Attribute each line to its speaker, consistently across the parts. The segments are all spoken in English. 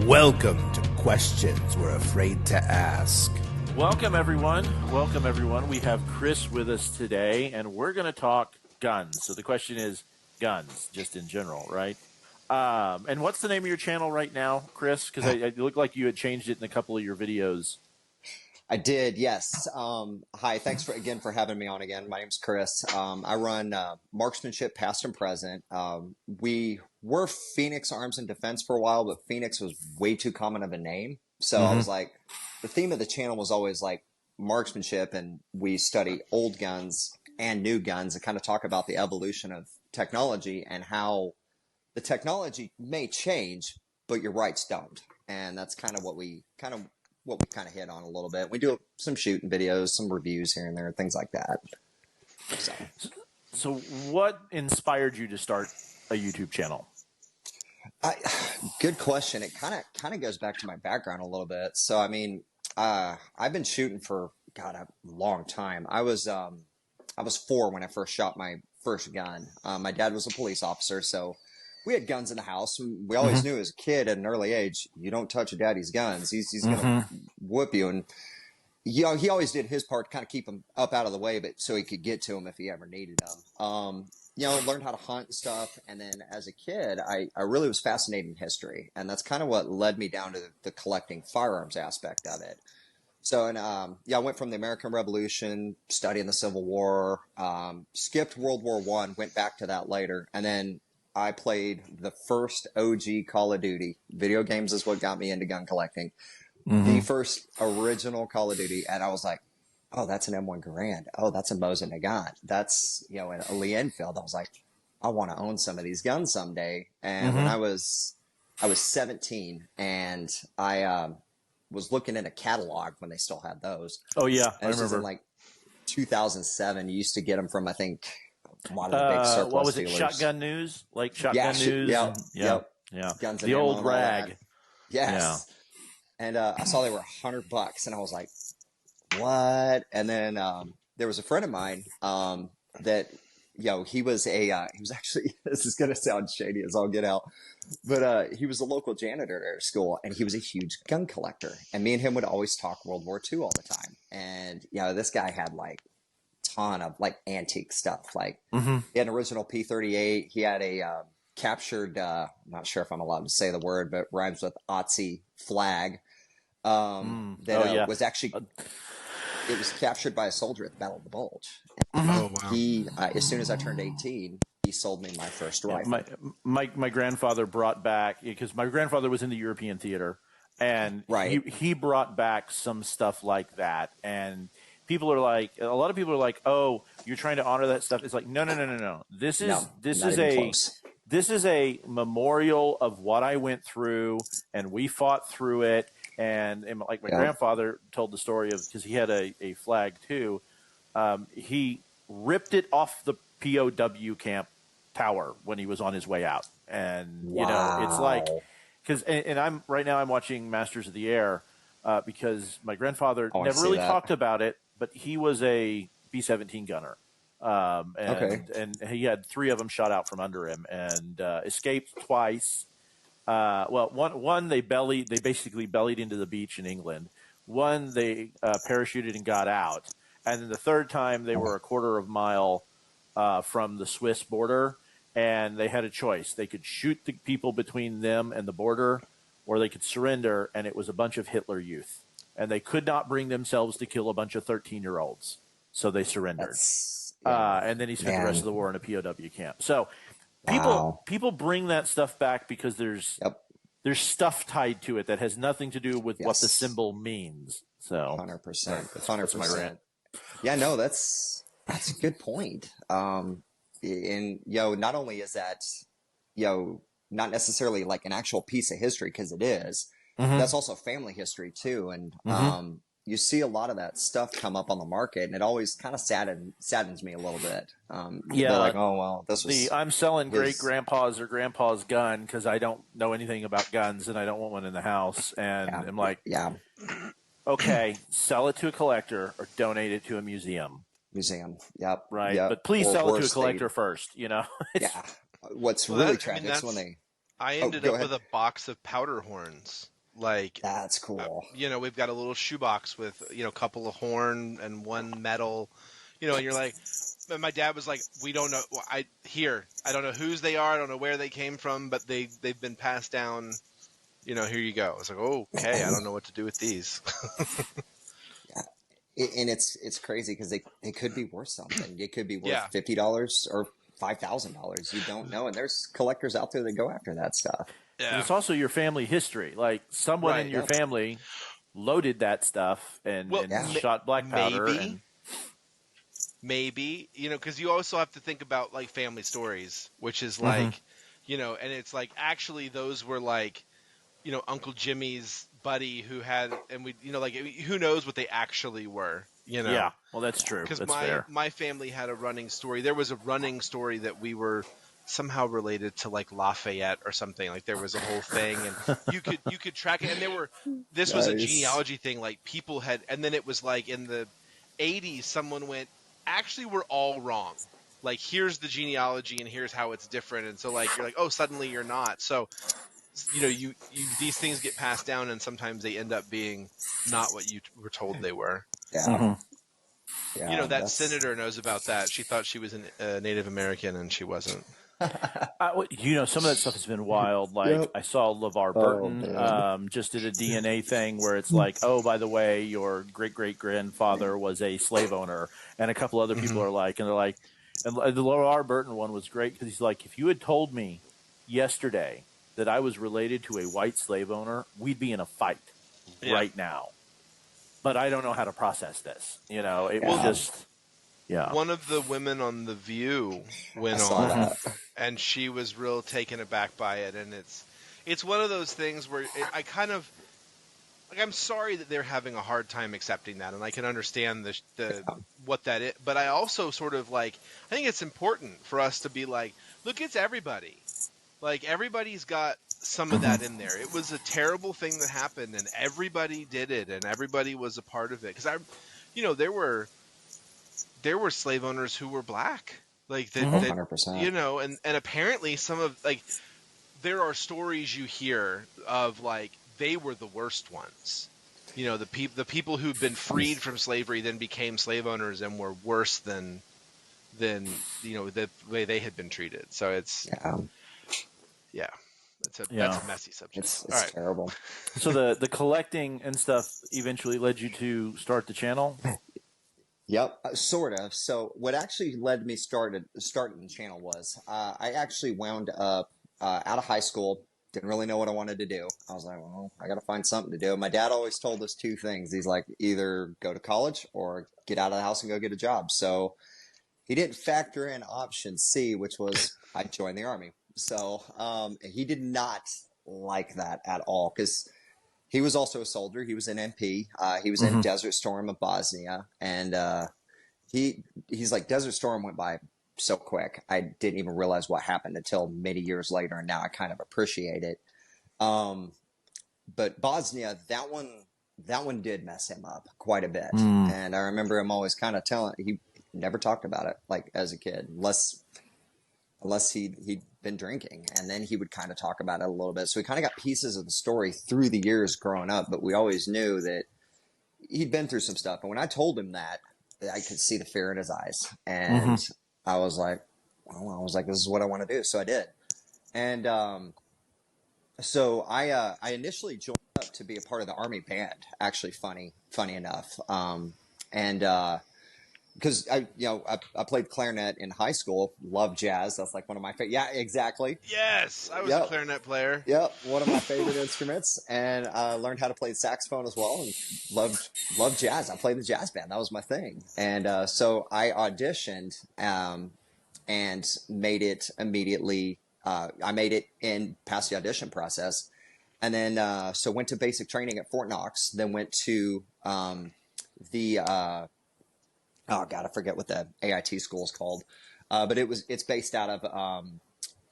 Speaker 1: Welcome to Questions We're Afraid to Ask.
Speaker 2: Welcome, everyone. Welcome, everyone. We have Chris with us today, and we're going to talk guns. So the question is guns, just in general, right? And what's the name of your channel right now, Chris? Because it looked like you had changed it in a couple of your videos.
Speaker 3: I did, yes. Hi, thanks again for having me on again. My name's Chris. I run Marksmanship Past and Present. We were Phoenix Arms and Defense for a while, but Phoenix was way too common of a name. So I was like, the theme of the channel was always like marksmanship, and we study old guns and new guns and kind of talk about the evolution of technology and how the technology may change, but your rights don't. And that's kind of what we hit on a little bit. We do some shooting videos, some reviews here and there, things like that.
Speaker 2: So what inspired you to start a YouTube channel?
Speaker 3: Good question. It kind of goes back to my background a little bit. So, I mean, I've been shooting for, a long time. I was 4 when I first shot my first gun. My dad was a police officer, so we had guns in the house. We always knew as a kid at an early age, you don't touch your daddy's guns. He's going to whoop you. And he always did his part to kind of keep him up out of the way, but so he could get to him if he ever needed them. Learned how to hunt and stuff. And then as a kid, I really was fascinated in history. And that's kind of what led me down to the collecting firearms aspect of it. So, I went from the American Revolution, studying the Civil War, skipped World War I, went back to that later. And then I played the first OG Call of Duty. Video games is what got me into gun collecting. The first original Call of Duty. And I was like, oh, that's an M1 Garand. Oh, that's a Mosin Nagant. That's, a Lee Enfield. I was like, I want to own some of these guns someday. And when I was 17, and I was looking in a catalog when they still had those.
Speaker 2: Oh, yeah.
Speaker 3: And this was in like 2007. You used to get them from, I think, a lot of the big surplus
Speaker 2: what was it?
Speaker 3: dealers.
Speaker 2: Shotgun News? Like Shotgun News?
Speaker 3: Yeah.
Speaker 2: Guns the old rag.
Speaker 3: Yes. Yeah. And I saw they were $100, and I was like, what? And then there was a friend of mine that, he was actually, this is going to sound shady as all get out, but he was a local janitor at our school, and he was a huge gun collector. And me and him would always talk World War II all the time. And, this guy had like ton of like antique stuff. Like he had an original P-38. He had a captured, I'm not sure if I'm allowed to say the word, but rhymes with Otzi flag. Was actually, it was captured by a soldier at the Battle of the Bulge.
Speaker 1: Oh, wow.
Speaker 3: He, as soon as I turned 18, he sold me my first rifle.
Speaker 2: My grandfather brought back, because my grandfather was in the European theater, and he brought back some stuff like that. And a lot of people are like, oh, you're trying to honor that stuff. It's like, no. This is a memorial of what I went through, and we fought through it. And like my grandfather told the story of, because he had a flag too, he ripped it off the POW camp tower when he was on his way out. And, it's like, because, and I'm watching Masters of the Air because my grandfather never really talked about it, but he was a B-17 gunner. And he had 3 of them shot out from under him, and escaped twice. One they basically bellied into the beach in England. One they parachuted and got out, and then the third time they were a quarter of a mile from the Swiss border, and they had a choice. They could shoot the people between them and the border, or they could surrender, and it was a bunch of Hitler Youth, and they could not bring themselves to kill a bunch of 13-year-olds, so they surrendered. And then he spent the rest of the war in a POW camp. So people bring that stuff back because there's stuff tied to it that has nothing to do with what the symbol means. So
Speaker 3: 100%.
Speaker 2: That's my rant.
Speaker 3: Yeah, no, that's a good point. And not only is that not necessarily like an actual piece of history, because it is, that's also family history too. And you see a lot of that stuff come up on the market, and it always kind of saddens me a little bit. They're like, oh, well, this was
Speaker 2: I'm selling great-grandpa's or grandpa's gun because I don't know anything about guns, and I don't want one in the house. And I'm like, okay, sell it to a collector or donate it to a museum.
Speaker 3: Yep.
Speaker 2: Right. Yep. But please sell it to a collector first,
Speaker 3: What's really tragic is when they
Speaker 4: I ended up with a box of powder horns. Like,
Speaker 3: that's cool.
Speaker 4: We've got a little shoebox with, a couple of horn and one metal, and you're like, and my dad was like, we don't know. I don't know whose they are. I don't know where they came from, but they've been passed down. Here you go. I was like, okay, I don't know what to do with these.
Speaker 3: Yeah. And it's crazy because they could be worth something. It could be worth $50 or $5,000. You don't know. And there's collectors out there that go after that stuff.
Speaker 2: Yeah. And it's also your family history. Like someone in your family loaded that stuff and shot black powder.
Speaker 4: Maybe, because you also have to think about like family stories, which is like, and it's like actually those were like, Uncle Jimmy's buddy who had, and we, like who knows what they actually were,
Speaker 2: Yeah, well, that's true.
Speaker 4: Because
Speaker 2: fair.
Speaker 4: My family had a running story. There was a running story that we were somehow related to like Lafayette or something. Like there was a whole thing, and you could track it. And this was a genealogy thing. Like people had, and then it was like in the 80s, someone went, actually, we're all wrong. Like here's the genealogy, and here's how it's different. And so like you're like, oh, suddenly you're not. So you these things get passed down, and sometimes they end up being not what you were told they were.
Speaker 3: Yeah.
Speaker 4: Yeah, that senator knows about that. She thought she was a Native American, and she wasn't.
Speaker 2: Some of that stuff has been wild. Like I saw LeVar Burton just did a DNA thing where it's like, oh, by the way, your great-great-grandfather was a slave owner, and a couple other people are like, and they're like, and the LeVar Burton one was great because he's like, if you had told me yesterday that I was related to a white slave owner, we'd be in a fight right now. But I don't know how to process this. It was just,
Speaker 4: One of the women on The View went on, and she was real taken aback by it. And it's one of those things where I kind of, like, I'm sorry that they're having a hard time accepting that, and I can understand the what that is. But I also sort of I think it's important for us to be like, look, it's everybody. Like, everybody's got some of that in there. It was a terrible thing that happened, and everybody did it, and everybody was a part of it. Because there were slave owners who were black, like that,
Speaker 3: 100%.
Speaker 4: And apparently some of there are stories you hear of like they were the worst ones. The people who've been freed from slavery then became slave owners and were worse than the way they had been treated. So it's that's a messy subject.
Speaker 3: It's terrible.
Speaker 2: So the collecting and stuff eventually led you to start the channel?
Speaker 3: Yep, sort of. So what actually led me starting the channel was I actually wound up out of high school, didn't really know what I wanted to do. I was like, well, I got to find something to do. My dad always told us two things. He's like, either go to college or get out of the house and go get a job. So he didn't factor in option C, which was I'd join the Army. So he did not like that at all because he was also a soldier. He was an MP. He was in Desert Storm of Bosnia. And he's like, Desert Storm went by so quick. I didn't even realize what happened until many years later. And now I kind of appreciate it. But Bosnia, that one did mess him up quite a bit. And I remember him always kind of he never talked about it like as a kid, unless he'd been drinking, and then he would kind of talk about it a little bit. So we kind of got pieces of the story through the years growing up, but we always knew that he'd been through some stuff. And when I told him that, I could see the fear in his eyes. And I was like, this is what I want to do. So I did. And so I initially joined up to be a part of the Army band, actually funny enough. Because I played clarinet in high school, loved jazz. That's like one of my favorite. Yeah, exactly.
Speaker 4: Yes, I was a clarinet player.
Speaker 3: Yep, one of my favorite instruments, and learned how to play the saxophone as well, and loved jazz. I played in the jazz band. That was my thing. And so I auditioned and made it immediately. I made it and passed the audition process, and then so went to basic training at Fort Knox. Then went to oh God, I forget what the AIT school is called. But it's based out of,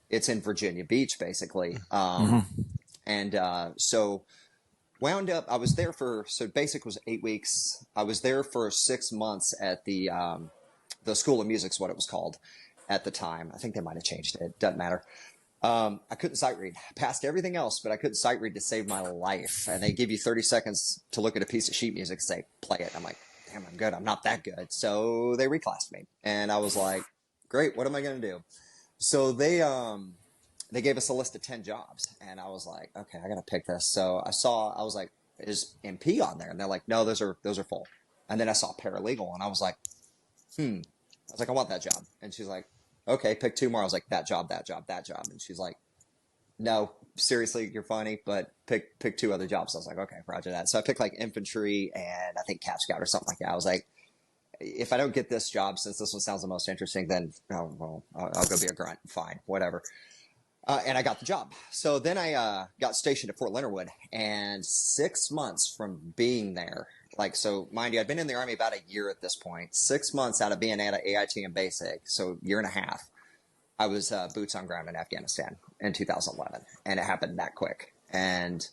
Speaker 3: it's in Virginia Beach, basically. And so wound up, I was there so basic was 8 weeks. I was there for 6 months at the School of Music's what it was called at the time. I think they might have changed it. Doesn't matter. I couldn't sight read. Passed everything else, but I couldn't sight read to save my life. And they give you 30 seconds to look at a piece of sheet music and say, play it. I'm like, damn, I'm good. I'm not that good. So they reclassed me. And I was like, great, what am I going to do? So they gave us a list of 10 jobs. And I was like, okay, I got to pick this. So I was like, is MP on there? And they're like, no, those are full. And then I saw paralegal and I was like, I was like, I want that job. And she's like, okay, pick 2 more. I was like, that job, that job, that job. And she's like, no, seriously, you're funny, but pick 2 other jobs. I was like, okay, roger that. So I picked like infantry and I think Cat Scout or something like that. I was like, if I don't get this job, since this one sounds the most interesting, then I'll go be a grunt. Fine, whatever. And I got the job. So then I got stationed at Fort Leonard Wood, and 6 months from being there, like, so mind you, I'd been in the Army about a year at this point. 6 months out of being at AIT and basic, so year and a half, I was boots on ground in Afghanistan in 2011, and it happened that quick. And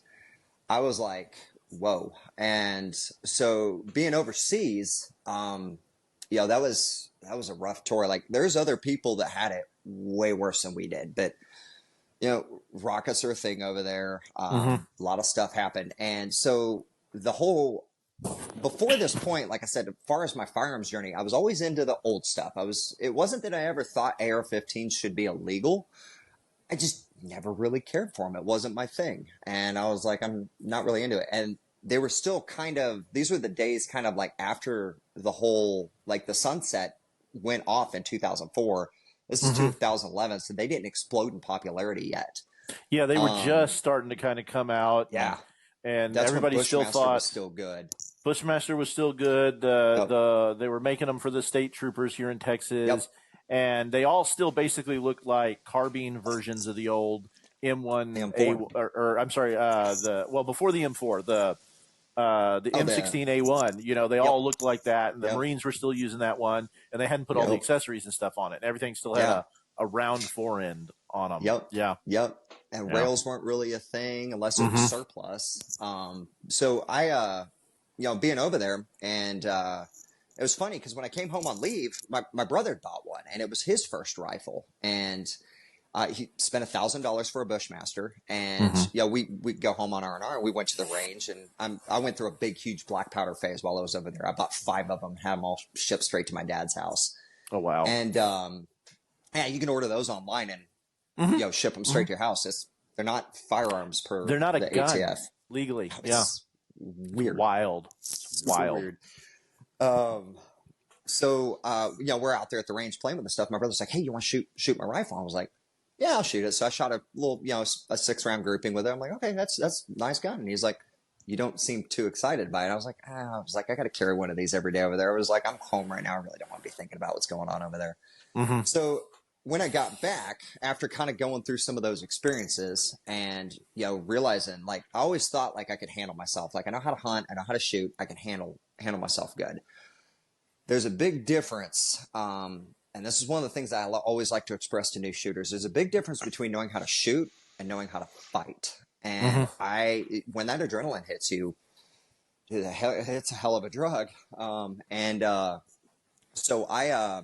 Speaker 3: I was like, whoa. And so being overseas, that was a rough tour. Like, there's other people that had it way worse than we did, but rockets are a thing over there. A lot of stuff happened. And so before this point, like I said, as far as my firearms journey, I was always into the old stuff. It wasn't that I ever thought AR-15s should be illegal. I just never really cared for them. It wasn't my thing. And I was like, I'm not really into it. And they were still these were the days kind of like after the whole, like the sunset went off in 2004. This is 2011, so they didn't explode in popularity yet.
Speaker 2: Yeah, they were just starting to kind of come out.
Speaker 3: Yeah.
Speaker 2: And
Speaker 3: That's
Speaker 2: everybody
Speaker 3: when
Speaker 2: still
Speaker 3: Bushmaster
Speaker 2: thought
Speaker 3: was still good.
Speaker 2: Bushmaster was still good. They were making them for the state troopers here in Texas, and they all still basically looked like carbine versions of the old M1 or I'm sorry, before the M4, the M16A1. They all looked like that, and the Marines were still using that one, and they hadn't put all the accessories and stuff on it. Everything still had a round forend on them.
Speaker 3: And rails weren't really a thing unless it was surplus. So I, being over there, and it was funny because when I came home on leave, my brother bought one, and it was his first rifle, and he spent $1,000 for a Bushmaster, and we go home on R&R, and we went to the range, and I went through a big, huge black powder phase while I was over there. I bought 5 of them, had them all shipped straight to my dad's house.
Speaker 2: Oh wow!
Speaker 3: And you can order those online and ship them straight to your house. They're not firearms per.
Speaker 2: They're not a gun
Speaker 3: ATF
Speaker 2: legally.
Speaker 3: Weird.
Speaker 2: Wild.
Speaker 3: Weird. So we're out there at the range playing with the stuff. My brother's like, "Hey, you want to shoot my rifle?" I was like, "Yeah, I'll shoot it." So I shot a little, a 6-round grouping with it. I'm like, "Okay, that's a nice gun." And he's like, "You don't seem too excited by it." I was like, I got to carry one of these every day over there. I was like, I'm home right now. I really don't want to be thinking about what's going on over there. So when I got back, after kind of going through some of those experiences and, realizing, like, I always thought, like, I could handle myself. Like, I know how to hunt, I know how to shoot, I can handle myself good. There's a big difference, and this is one of the things I always like to express to new shooters. There's a big difference between knowing how to shoot and knowing how to fight. And when that adrenaline hits you, it's a hell of a drug. So I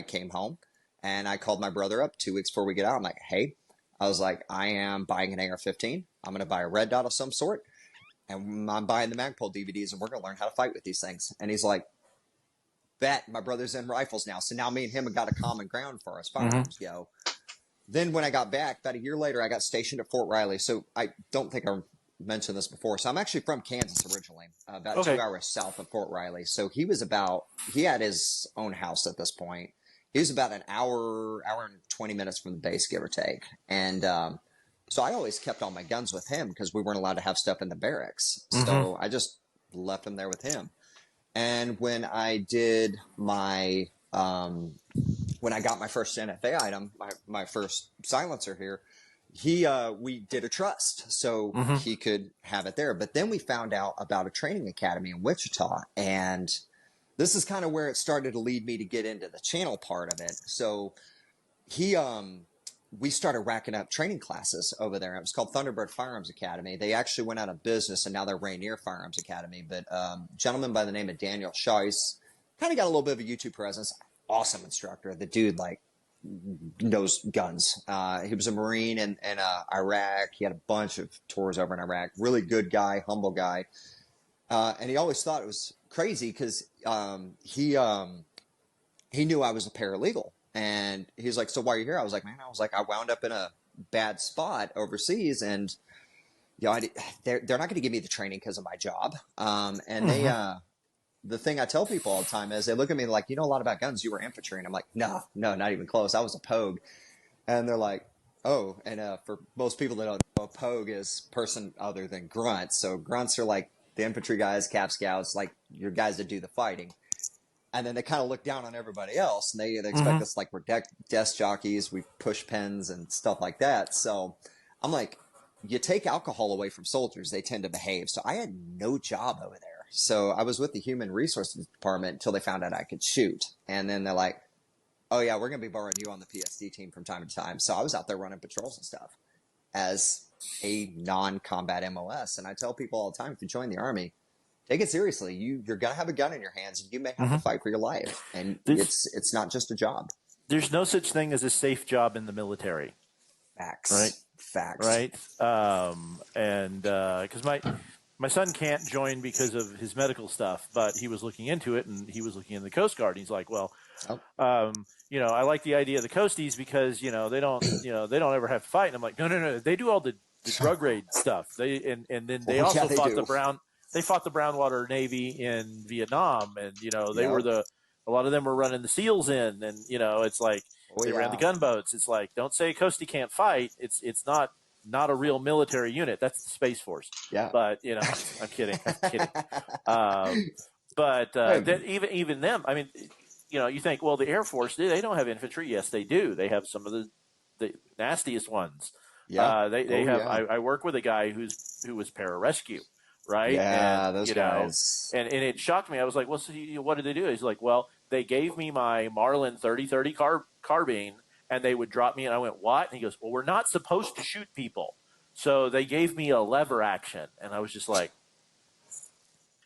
Speaker 3: came home. And I called my brother up 2 weeks before we get out. I'm like, hey, I am buying an AR-15. I'm going to buy a red dot of some sort. And I'm buying the Magpul DVDs, and we're going to learn how to fight with these things. And he's like, bet. My brother's in rifles now. So now me and him have got a common ground for us firearms go. Then when I got back, about a year later, I got stationed at Fort Riley. So I don't think I mentioned this before. So I'm actually from Kansas originally, about 2 hours south of Fort Riley. So he had his own house at this point. He was about an hour and 20 minutes from the base, give or take. And so I always kept all my guns with him because we weren't allowed to have stuff in the barracks. So I just left them there with him. And when I did when I got my first NFA item, my first silencer here, we did a trust so he could have it there. But then we found out about a training academy in Wichita, and this is kind of where it started to lead me to get into the channel part of it. So we started racking up training classes over there. It was called Thunderbird Firearms Academy. They actually went out of business, and now they're Rainier Firearms Academy. But a gentleman by the name of Daniel Shaw, he's kind of got a little bit of a YouTube presence. Awesome instructor. The dude, like, knows guns. He was a Marine in Iraq. He had a bunch of tours over in Iraq. Really good guy, humble guy. And he always thought it was crazy because he knew I was a paralegal. And he's like, so why are you here? I was like, I wound up in a bad spot overseas, and they're not going to give me the training because of my job. And the thing I tell people all the time is they look at me like, you know a lot about guns. You were infantry. And I'm like, no, not even close. I was a pogue. And they're like, oh, and for most people that don't know, a pogue is person other than grunts. So grunts are like the infantry guys, Cap Scouts, like your guys that do the fighting. And then they kind of look down on everybody else, and they expect us like we're desk jockeys, we push pens and stuff like that. So I'm like, you take alcohol away from soldiers, they tend to behave. So I had no job over there. So I was with the Human Resources Department until they found out I could shoot. And then they're like, oh, yeah, we're going to be borrowing you on the PSD team from time to time. So I was out there running patrols and stuff as a non-combat MOS. And I tell people all the time, if you join the Army, take it seriously. You're going to have a gun in your hands, and you may have to fight for your life. And it's not just a job.
Speaker 2: There's no such thing as a safe job in the military.
Speaker 3: Facts.
Speaker 2: Right?
Speaker 3: Facts.
Speaker 2: Right? Because my son can't join because of his medical stuff, but he was looking into it, and he was looking in the Coast Guard. And he's like, well, I like the idea of the Coasties because, they don't ever have to fight. And I'm like, no. They do all the drug raid stuff. Then they also fought the Brownwater Navy in Vietnam. And, they were a lot of them were running the SEALs in, and, it's like they ran the gunboats. It's like, don't say Coastie can't fight. It's not a real military unit. That's the Space Force. Yeah. But, I'm kidding. Even them, I mean, you think, well, the Air Force, they don't have infantry. Yes, they do. They have some of the nastiest ones. Yeah. I work with a guy who was pararescue, right?
Speaker 3: Yeah,
Speaker 2: and,
Speaker 3: those guys.
Speaker 2: And it shocked me. I was like, well, so what did they do? He's like, well, they gave me my Marlin 30-30 carbine, and they would drop me, and I went, what? And he goes, well, we're not supposed to shoot people. So they gave me a lever action, and I was just like,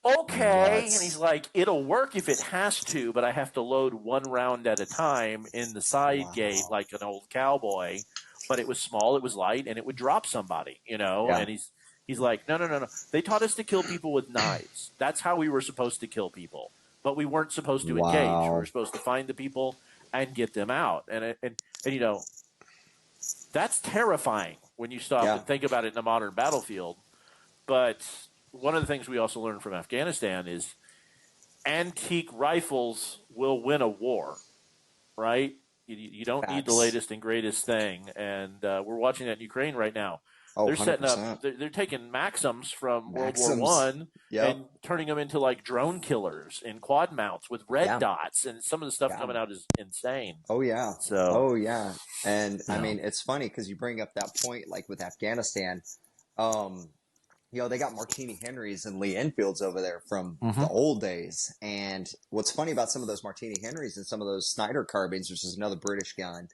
Speaker 2: okay. And he's like, it'll work if it has to, but I have to load one round at a time in the side gate like an old cowboy. But it was small, it was light, and it would drop somebody, And he's like, no. They taught us to kill people with knives. That's how we were supposed to kill people. But we weren't supposed to engage. We were supposed to find the people and get them out. And that's terrifying when you stop and think about it in a modern battlefield. But one of the things we also learned from Afghanistan is antique rifles will win a war, right? You don't need the latest and greatest thing. And we're watching that in Ukraine right now. Oh, they're 100%. Setting up. They're taking Maxims from World War I and turning them into like drone killers in quad mounts with red dots, and some of the stuff coming out is insane.
Speaker 3: Oh yeah. And I mean, it's funny because you bring up that point, like with Afghanistan. They got Martini Henrys and Lee Enfields over there from the old days. And what's funny about some of those Martini Henrys and some of those Snyder carbines, which is another British gun.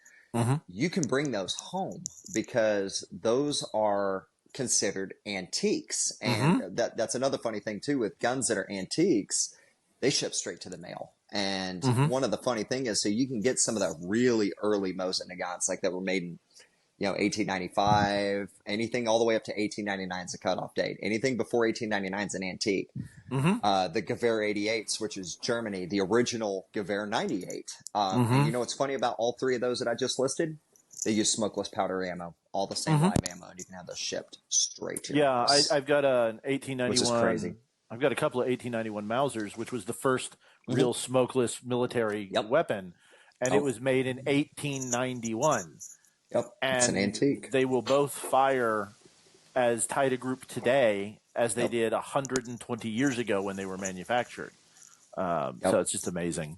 Speaker 3: You can bring those home because those are considered antiques. And that's another funny thing, too, with guns that are antiques, they ship straight to the mail. And one of the funny things is, so you can get some of the really early Mosin Nagants, like that were made in 1895, anything all the way up to 1899 is a cutoff date. Anything before 1899 is an antique. The Gewehr 88s, which is Germany, the original Gewehr 98. And you know what's funny about all three of those that I just listed? They use smokeless powder ammo, all the same live ammo, and you can have those shipped straight to your house.
Speaker 2: I've got an 1891.
Speaker 3: Which is crazy.
Speaker 2: I've got a couple of 1891 Mausers, which was the first real smokeless military weapon, and it was made in 1891.
Speaker 3: Yep, it's an antique.
Speaker 2: They will both fire as tight a group today as they did 120 years ago when they were manufactured. So it's just amazing.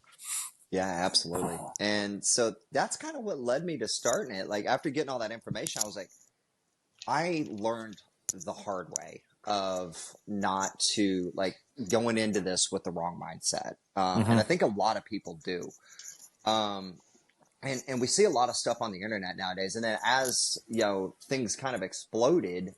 Speaker 3: Yeah, absolutely. And so that's kind of what led me to starting it. Like after getting all that information, I was like, I learned the hard way of not to like going into this with the wrong mindset. And I think a lot of people do. And we see a lot of stuff on the internet nowadays. And then as, things kind of exploded,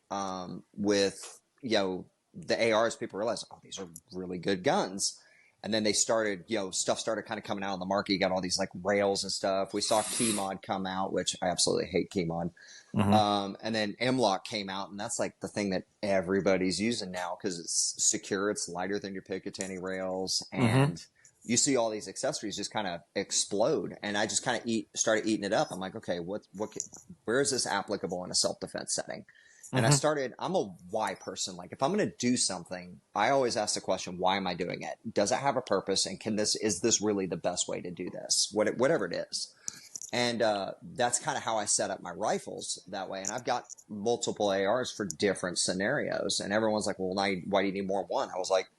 Speaker 3: with, the ARs, people realize, oh, these are really good guns. And then they started, stuff started kind of coming out on the market. You got all these like rails and stuff. We saw Keymod come out, which I absolutely hate Keymod. And then M-Lock came out, and that's like the thing that everybody's using now because it's secure. It's lighter than your Picatinny rails. And you see all these accessories just kind of explode. And I just kind of started eating it up. I'm like, okay, where is this applicable in a self-defense setting? And I'm a why person. Like if I'm going to do something, I always ask the question, why am I doing it? Does it have a purpose? And is this really the best way to do this? Whatever it is. And that's kind of how I set up my rifles that way. And I've got multiple ARs for different scenarios. And everyone's like, well, why do you need more than one? I was like,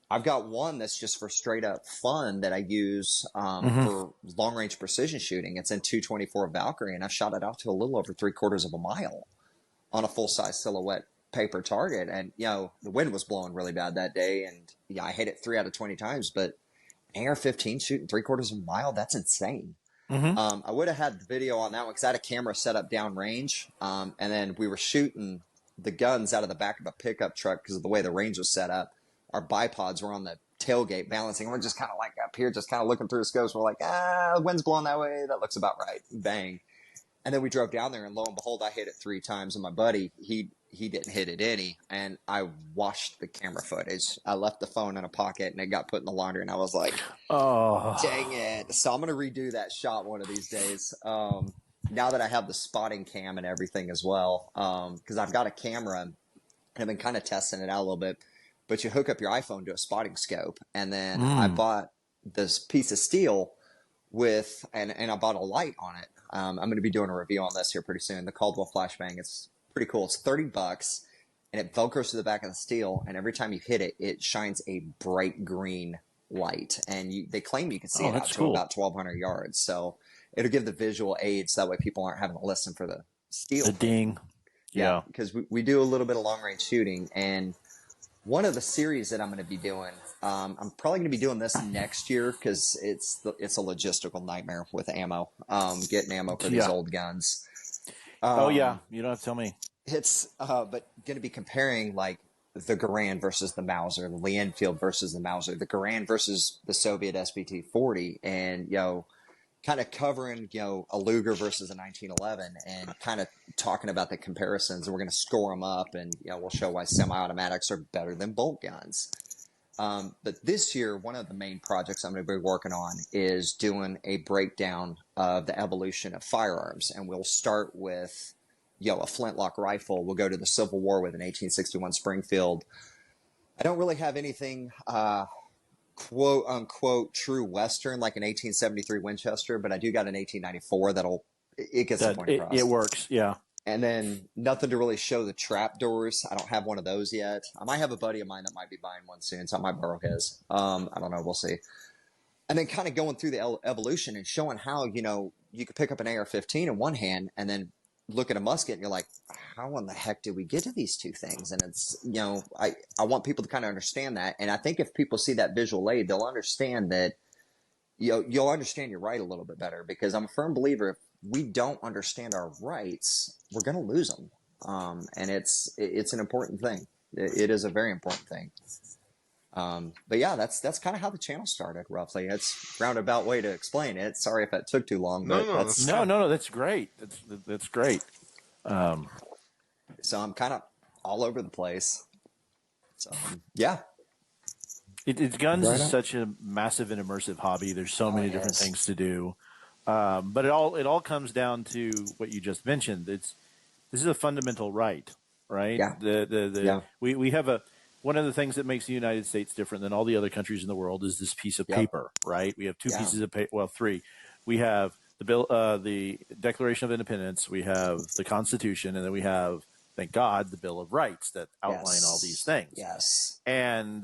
Speaker 3: I've got one that's just for straight up fun that I use for long range precision shooting. It's in 224 Valkyrie, and I've shot it out to a little over 3/4 of a mile on a full size silhouette paper target. And, the wind was blowing really bad that day. And I hit it 3 out of 20 times, but AR-15 shooting 3/4 of a mile, that's insane. I would have had the video on that one because I had a camera set up downrange. And then we were shooting the guns out of the back of a pickup truck because of the way the range was set up. Our bipods were on the tailgate balancing. We're just kind of like up here, just kind of looking through the scopes. We're like, the wind's blowing that way. That looks about right. Bang. And then we drove down there, and lo and behold, I hit it 3 times. And my buddy, he didn't hit it any. And I washed the camera footage. I left the phone in a pocket, and it got put in the laundry. And I was like, oh, dang it. So I'm going to redo that shot one of these days. Now that I have the spotting cam and everything as well, because I've got a camera, and I've been kind of testing it out a little bit. But you hook up your iPhone to a spotting scope. And then I bought this piece of steel and I bought a light on it. I'm going to be doing a review on this here pretty soon. The Caldwell Flashbang. It's pretty cool. It's $30 and it velcros to the back of the steel. And every time you hit it, it shines a bright green light. And they claim you can see it out to about 1,200 yards. So it'll give the visual aids. That way people aren't having to listen for the steel.
Speaker 2: The ding. Yeah.
Speaker 3: Because we do a little bit of long range shooting. And one of the series that I'm going to be doing, I'm probably going to be doing this next year because it's a logistical nightmare with ammo, getting ammo for these old guns.
Speaker 2: You don't have to tell me.
Speaker 3: It's but going to be comparing like the Garand versus the Mauser, the Lee Enfield versus the Mauser, the Garand versus the Soviet SBT-40, and kind of covering, a Luger versus a 1911 and kind of talking about the comparisons. And we're going to score them up and, we'll show why semi-automatics are better than bolt guns. But this year, one of the main projects I'm going to be working on is doing a breakdown of the evolution of firearms. And we'll start with, a flintlock rifle. We'll go to the Civil War with an 1861 Springfield. I don't really have anything, quote unquote true Western like an 1873 Winchester, but I do got an 1894 it gets the point across.
Speaker 2: It works, yeah.
Speaker 3: And then nothing to really show the trap doors. I don't have one of those yet. I might have a buddy of mine that might be buying one soon, so I might borrow his. I don't know, we'll see. And then kind of going through the evolution and showing how you could pick up an AR-15 in one hand and then look at a musket and you're like, how in the heck did we get to these two things? And it's, I want people to kind of understand that. And I think if people see that visual aid, they'll understand that, you'll understand your right a little bit better, because I'm a firm believer if we don't understand our rights, we're going to lose them. And it's an important thing. It is a very important thing. But yeah, that's kind of how the channel started, roughly. It's a roundabout way to explain it. Sorry if that took too long.
Speaker 2: No, that's great. That's great.
Speaker 3: So I'm kind of all over the place. So yeah.
Speaker 2: Guns is such a massive and immersive hobby. There's so many different things to do. But it all comes down to what you just mentioned. This is a fundamental right? Yeah. We have one of the things that makes the United States different than all the other countries in the world is this piece of paper, right? We have two pieces of paper, well, three. We have the Declaration of Independence, we have the Constitution, and then we have, thank God, the Bill of Rights that outline all these things.
Speaker 3: Yes.
Speaker 2: And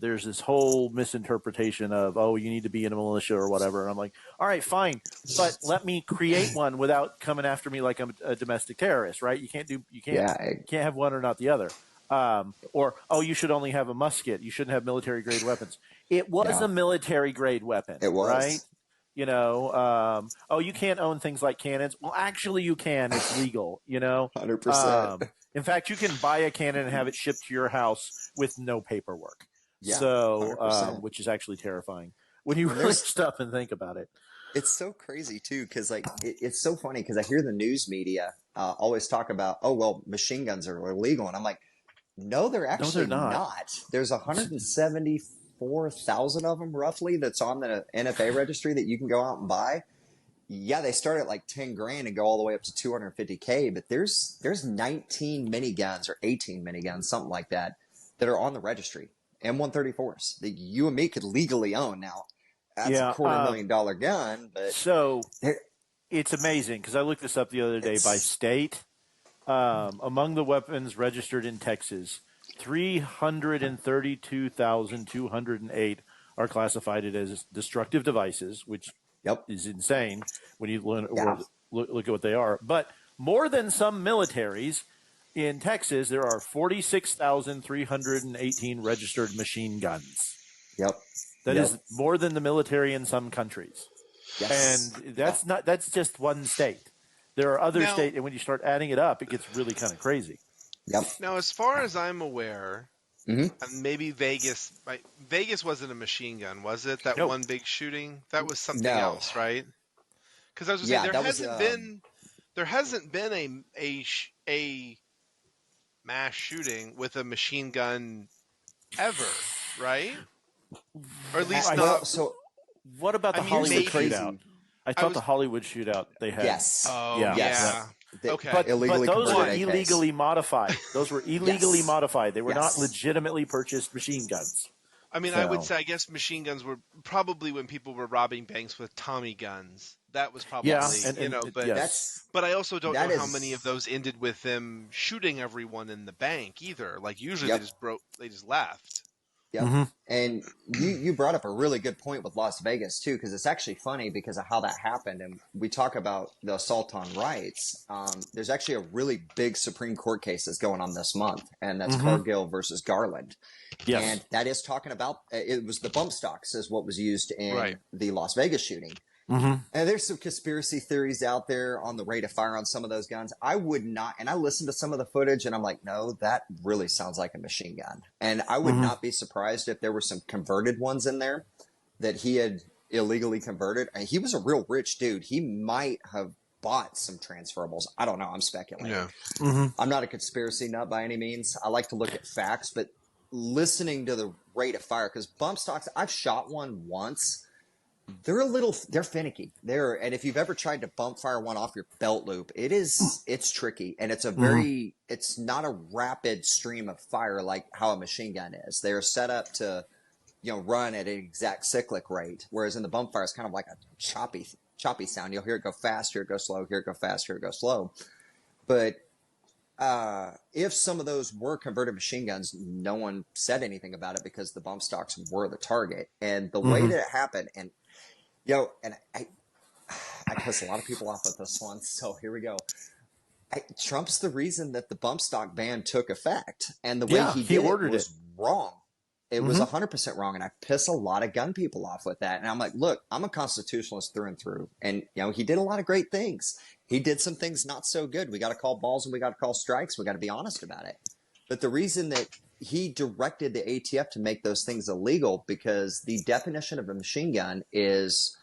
Speaker 2: there's this whole misinterpretation of, you need to be in a militia or whatever. And I'm like, all right, fine, but let me create one without coming after me like I'm a domestic terrorist, right? You can't have one or not the other. You should only have a musket. You shouldn't have military grade weapons. It was a military grade weapon.
Speaker 3: It was.
Speaker 2: Right? You can't own things like cannons. Well, actually you can. It's legal,
Speaker 3: 100%.
Speaker 2: In fact, you can buy a cannon and have it shipped to your house with no paperwork.
Speaker 3: Yeah,
Speaker 2: So,
Speaker 3: 100%.
Speaker 2: which is actually terrifying when you really stop and think about it.
Speaker 3: It's so crazy too, because like it's so funny because I hear the news media always talk about, oh well, machine guns are illegal, and I'm like, no, they're actually not. There's 174,000 of them roughly that's on the NFA registry that you can go out and buy. Yeah, they start at like 10 grand and go all the way up to 250K, but there's 19 miniguns or 18 miniguns, something like that, that are on the registry. M134s that you and me could legally own now. That's a $250,000 gun, but
Speaker 2: so it's amazing because I looked this up the other day by state. Among the weapons registered in Texas, 332,208 are classified as destructive devices, which is insane when you look at what they are. But more than some militaries, in Texas, there are 46,318 registered machine guns. That is more than the military in some countries. And that's just one state. There are other states, and when you start adding it up, it gets really kind of crazy.
Speaker 4: Now, as far as I'm aware, maybe Vegas wasn't a machine gun, was it? That one big shooting? That was something else, right? Because I was going to say, there hasn't been a mass shooting with a machine gun ever, right? Or at least not.
Speaker 3: So
Speaker 2: what about the Hollywood shootout? I thought the Hollywood shootout they had.
Speaker 4: Okay.
Speaker 2: But those were illegally modified. Those were illegally modified. They were not legitimately purchased machine guns.
Speaker 4: I mean, I would say, I guess machine guns were probably when people were robbing banks with Tommy guns. That was probably, but I also don't know how many of those ended with them shooting everyone in the bank either. Like usually they just left.
Speaker 3: And you brought up a really good point with Las Vegas too, because it's actually funny because of how that happened. And we talk about the assault on rights. There's actually a really big Supreme Court case that's going on this month, and that's Cargill versus Garland. And that is talking about, it was the bump stocks is what was used in the Las Vegas shooting. And there's some conspiracy theories out there on the rate of fire on some of those guns. I would not, and I listened to some of the footage and I'm like, no, that really sounds like a machine gun. And I would not be surprised if there were some converted ones in there that he had illegally converted. And he was a real rich dude. He might have bought some transferables. I don't know. I'm speculating. I'm not a conspiracy nut by any means. I like to look at facts, but listening to the rate of fire, because bump stocks, I've shot one once. They're finicky. And if you've ever tried to bump fire one off your belt loop, it's tricky. And it's it's not a rapid stream of fire like how a machine gun is. They're set up to, run at an exact cyclic rate. Whereas in the bump fire, it's kind of like a choppy sound. You'll hear it go fast, hear it go slow, hear it go fast, hear it go slow. But, if some of those were converted machine guns, no one said anything about it because the bump stocks were the target. And the way that it happened, and I piss a lot of people off with this one, so here we go. Trump's the reason that the bump stock ban took effect, and the way he did it was wrong. It was 100% wrong, and I piss a lot of gun people off with that. And I'm like, look, I'm a constitutionalist through and through, and he did a lot of great things. He did some things not so good. We got to call balls and we got to call strikes. We got to be honest about it. But the reason that he directed the ATF to make those things illegal, because the definition of a machine gun is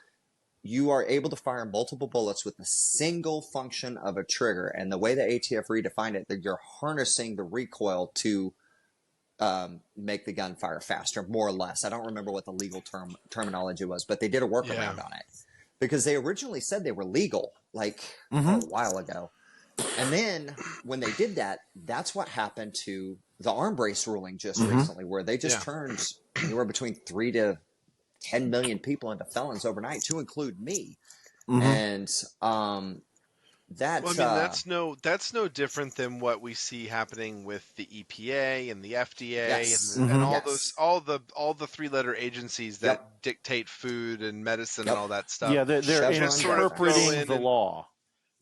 Speaker 3: you are able to fire multiple bullets with a single function of a trigger. And the way the ATF redefined it, that you're harnessing the recoil to make the gun fire faster, more or less. I don't remember what the legal terminology was, but they did a workaround on it because they originally said they were legal a while ago. And then when they did that, that's what happened to the arm brace ruling just recently, where they just turned anywhere between 3 to 10 million people into felons overnight, to include me. And that's no different than what we see happening with the EPA and the FDA and all the 3-letter agencies that dictate food and medicine and all that stuff.
Speaker 2: Yeah, they're interpreting the law.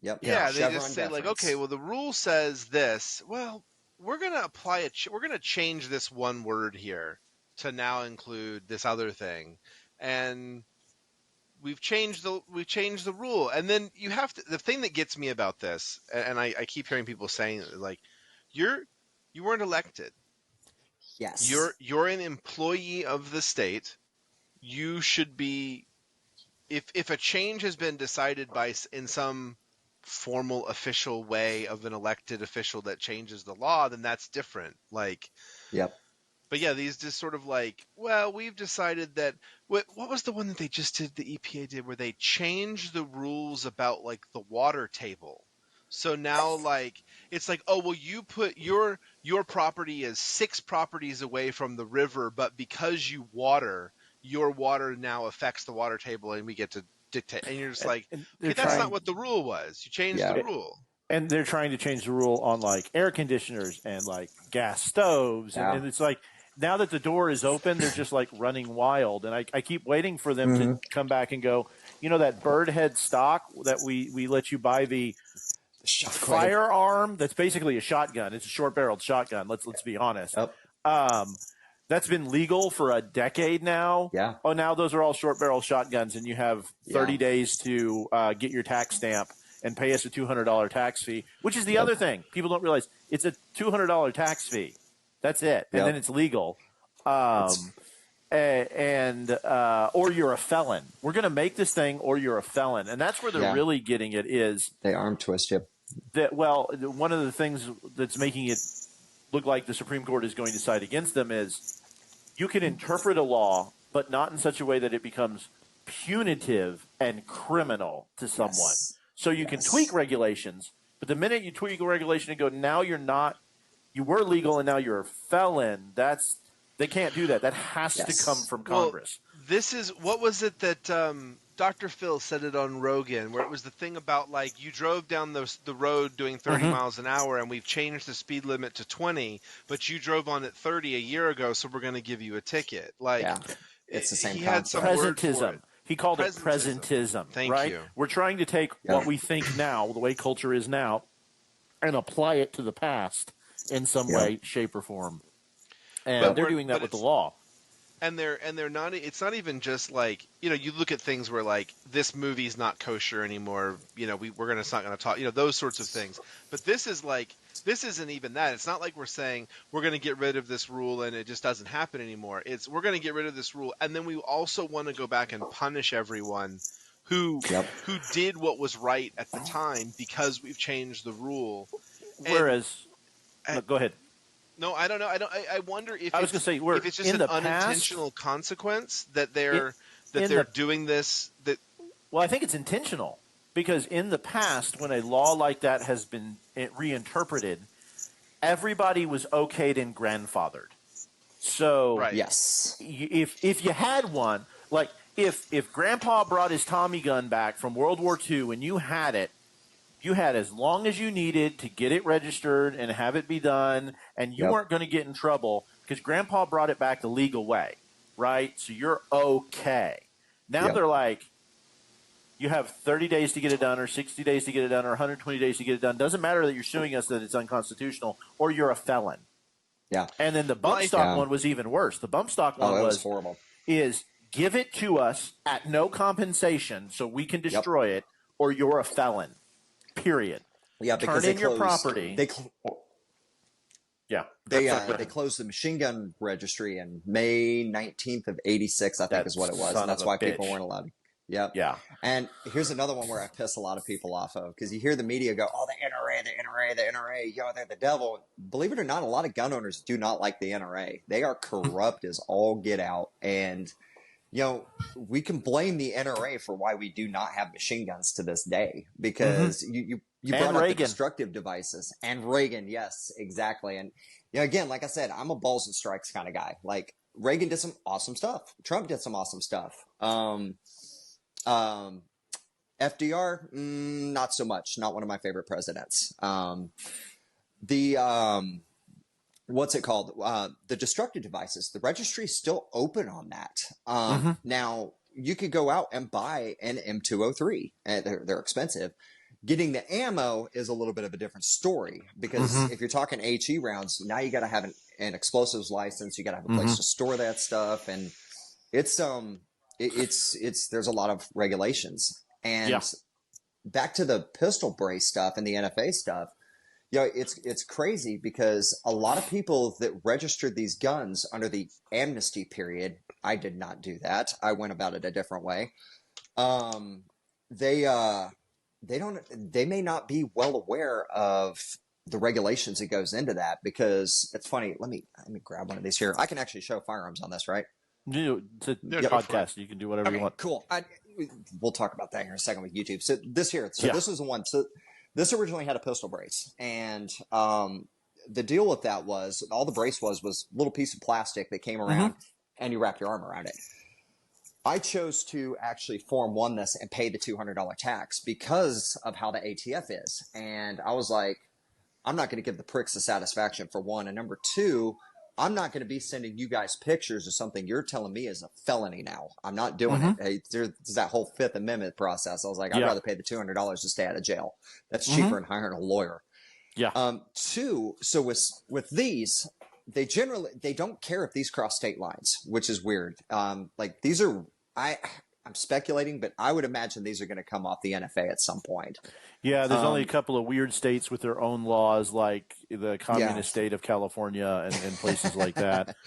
Speaker 4: Yeah, they just say Deference. Okay, well, the rule says this. Well, we're going to apply we're going to change this one word here to now include this other thing, and we've changed the rule. And then you have to. The thing that gets me about this, and I keep hearing people saying you weren't elected.
Speaker 3: Yes.
Speaker 4: You're an employee of the state. You should be, if a change has been decided in some formal official way of an elected official that changes the law, then that's different. Like,
Speaker 3: yep.
Speaker 4: But yeah, these just sort of like, well, we've decided that. What was the one that they just did? The EPA did where they changed the rules about like the water table. So now, like, it's like, oh well, you put your property is 6 properties away from the river, but because you water, your water now affects the water table, and we get to dictate. And you're just like, okay, that's not what the rule was. You changed the rule.
Speaker 2: And they're trying to change the rule on like air conditioners and like gas stoves, and it's like, now that the door is open, they're just like running wild. And I keep waiting for them to come back and go, you know, that bird head stock that we let you buy the firearm that's basically a shotgun. It's a short-barreled shotgun. Let's be honest.
Speaker 3: Yep.
Speaker 2: That's been legal for a decade now.
Speaker 3: Yeah.
Speaker 2: Oh, now those are all short-barrel shotguns, and you have 30 days to get your tax stamp and pay us a $200 tax fee, which is the other thing. People don't realize it's a $200 tax fee. That's it. And then it's legal. Or you're a felon. We're going to make this thing, or you're a felon. And that's where they're really getting it is.
Speaker 3: They arm twist you.
Speaker 2: One of the things that's making it look like the Supreme Court is going to side against them is you can interpret a law, but not in such a way that it becomes punitive and criminal to someone.
Speaker 3: Yes.
Speaker 2: So you can tweak regulations, but the minute you tweak a regulation and go, now you're not, you were legal and now you're a felon, they can't do that. That has to come from Congress.
Speaker 4: Well, what was it that Dr. Phil said it on Rogan, where it was the thing about like you drove down the road doing 30 miles an hour and we've changed the speed limit to 20, but you drove on at 30 a year ago, so we're going to give you a ticket. Like,
Speaker 3: it's the same
Speaker 4: he
Speaker 3: concept.
Speaker 4: had some word for it.
Speaker 2: He called it presentism.
Speaker 4: Thank you.
Speaker 2: We're trying to take what we think now, the way culture is now, and apply it to the past in some way, shape, or form. And they're doing that with the law.
Speaker 4: And they're not. It's not even just like, you know, you look at things where like this movie's not kosher anymore. You know, it's not going to talk. You know, those sorts of things. But this isn't even that. It's not like we're saying we're going to get rid of this rule and it just doesn't happen anymore. It's we're going to get rid of this rule, and then we also want to go back and punish everyone who did what was right at the time because we've changed the rule.
Speaker 2: Whereas, go ahead.
Speaker 4: No, I don't know. I wonder if
Speaker 2: if
Speaker 4: it's just an unintentional consequence that they're doing this.
Speaker 2: Well, I think it's intentional, because in the past, when a law like that has been reinterpreted, everybody was okayed and grandfathered. So if you had one, like if Grandpa brought his Tommy gun back from World War II and you had it, you had as long as you needed to get it registered and have it be done, and you weren't going to get in trouble because Grandpa brought it back the legal way, right? So you're okay. Now they're like, you have 30 days to get it done, or 60 days to get it done, or 120 days to get it done. Doesn't matter that you're suing us that it's unconstitutional, or you're a felon. Yeah. And then the bump stock one was even worse. The bump stock one was horrible. Is give it to us at no compensation so we can destroy it, or you're a felon. Period. Yeah, because turn in your property.
Speaker 3: They closed the machine gun registry in May 19th of 86, I think is what it was. And that's why people weren't allowed to. Yep. Yeah. And here's another one where I piss a lot of people off of, because you hear the media go, oh, the NRA, they're the devil. Believe it or not, a lot of gun owners do not like the NRA. They are corrupt as all get out. And we can blame the NRA for why we do not have machine guns to this day, because you brought up the destructive devices. And Reagan, yes, exactly. And again, like I said, I'm a balls and strikes kind of guy. Like, Reagan did some awesome stuff. Trump did some awesome stuff. FDR, not so much. Not one of my favorite presidents. What's it called? The destructive devices. The registry is still open on that. Now, you could go out and buy an M203. They're expensive. Getting the ammo is a little bit of a different story, because if you're talking HE rounds, now you got to have an explosives license. You got to have a place to store that stuff, and it's there's a lot of regulations. And back to the pistol brace stuff and the NFA stuff. Yeah, it's crazy because a lot of people that registered these guns under the amnesty period, I did not do that. I went about it a different way. They may not be well aware of the regulations that goes into that, because it's funny. Let me grab one of these here. I can actually show firearms on this, right?
Speaker 2: It's a podcast. You can do whatever you want.
Speaker 3: Cool. We'll talk about that here in a second with YouTube. So this is the one. So this originally had a pistol brace, and the deal with that was all the brace was a little piece of plastic that came around, and you wrap your arm around it. I chose to actually Form 1 this and pay the $200 tax because of how the ATF is, and I was like, I'm not going to give the pricks the satisfaction, for one, and number two, I'm not going to be sending you guys pictures of something you're telling me is a felony now. I'm not doing it. Hey, there's that whole Fifth Amendment process. I was like, I'd rather pay the $200 to stay out of jail. That's cheaper than hiring a lawyer. Yeah. Two, so with these, they don't care if these cross state lines, which is weird. Like these are, I'm speculating, but I would imagine these are going to come off the NFA at some point.
Speaker 2: Yeah, there's only a couple of weird states with their own laws, like the communist state of California and places like that.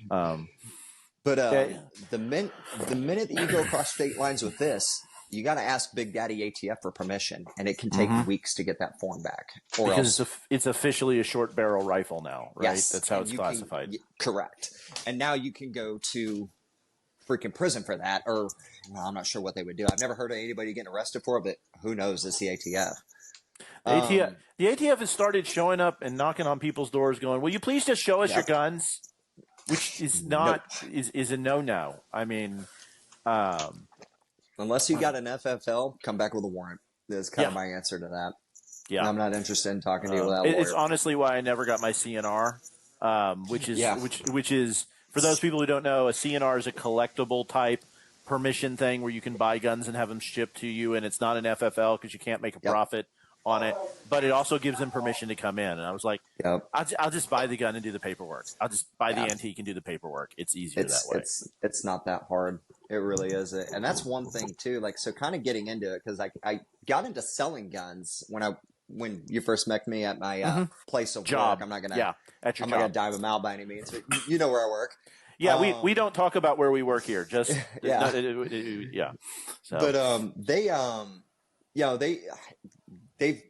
Speaker 3: But the minute that you go across state lines with this, you got to ask Big Daddy ATF for permission, and it can take weeks to get that form back. Or
Speaker 2: because it's officially a short barrel rifle now, right?
Speaker 3: Yes,
Speaker 2: that's how it's classified.
Speaker 3: Correct. And now you can go to freaking prison for that, or I'm not sure what they would do. I've never heard of anybody getting arrested for it, but who knows? It's the ATF.
Speaker 2: The ATF has started showing up and knocking on people's doors going, will you please just show us your guns? Which is not, is a no-no. I mean,
Speaker 3: unless you got an FFL, come back with a warrant. That's kind of my answer to that. Yeah. I'm not interested in talking to you without a lawyer.
Speaker 2: It's honestly why I never got my CNR, which is, for those people who don't know, a CNR is a collectible type permission thing where you can buy guns and have them shipped to you, and it's not an FFL because you can't make a profit on it, but it also gives them permission to come in. And I was like, I'll just buy the gun and do the paperwork. I'll just buy the antique and do the paperwork. It's easier that way.
Speaker 3: It's not that hard. It really is. And that's one thing too. Like, so kind of getting into it, because I got into selling guns when you first met me at my place of work. I'm not gonna dive them out by any means, but you know where I work.
Speaker 2: Yeah, we don't talk about where we work here. Just So.
Speaker 3: But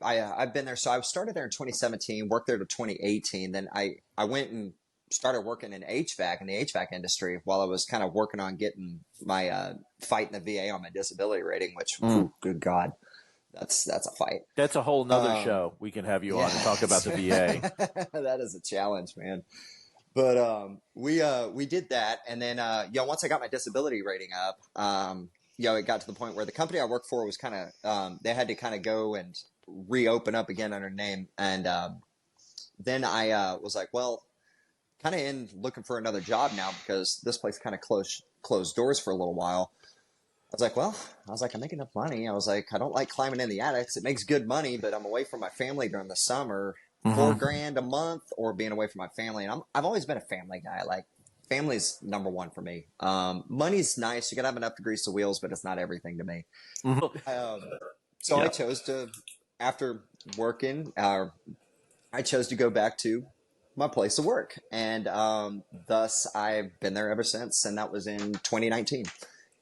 Speaker 3: I've been there. So I started there in 2017, worked there to 2018. Then I went and started working in the HVAC industry while I was kind of working on getting my fight in the VA on my disability rating, which good God. That's a fight.
Speaker 2: That's a whole nother show we can have you on and talk about the VA.
Speaker 3: That is a challenge, man. But we did that, and then once I got my disability rating up, it got to the point where the company I worked for was kind of they had to kind of go and reopen up again under name, and then I was like, well, kind of in looking for another job now because this place kind of closed doors for a little while. I was like, I'm making enough money. I was like, I don't like climbing in the attics. It makes good money, but I'm away from my family during the summer. $4,000 a month, or being away from my family. And I've always been a family guy. Like, family's number one for me. Money's nice. You gotta have enough to grease the wheels, but it's not everything to me. I chose to, after working, I chose to go back to my place of work. And thus I've been there ever since. And that was in 2019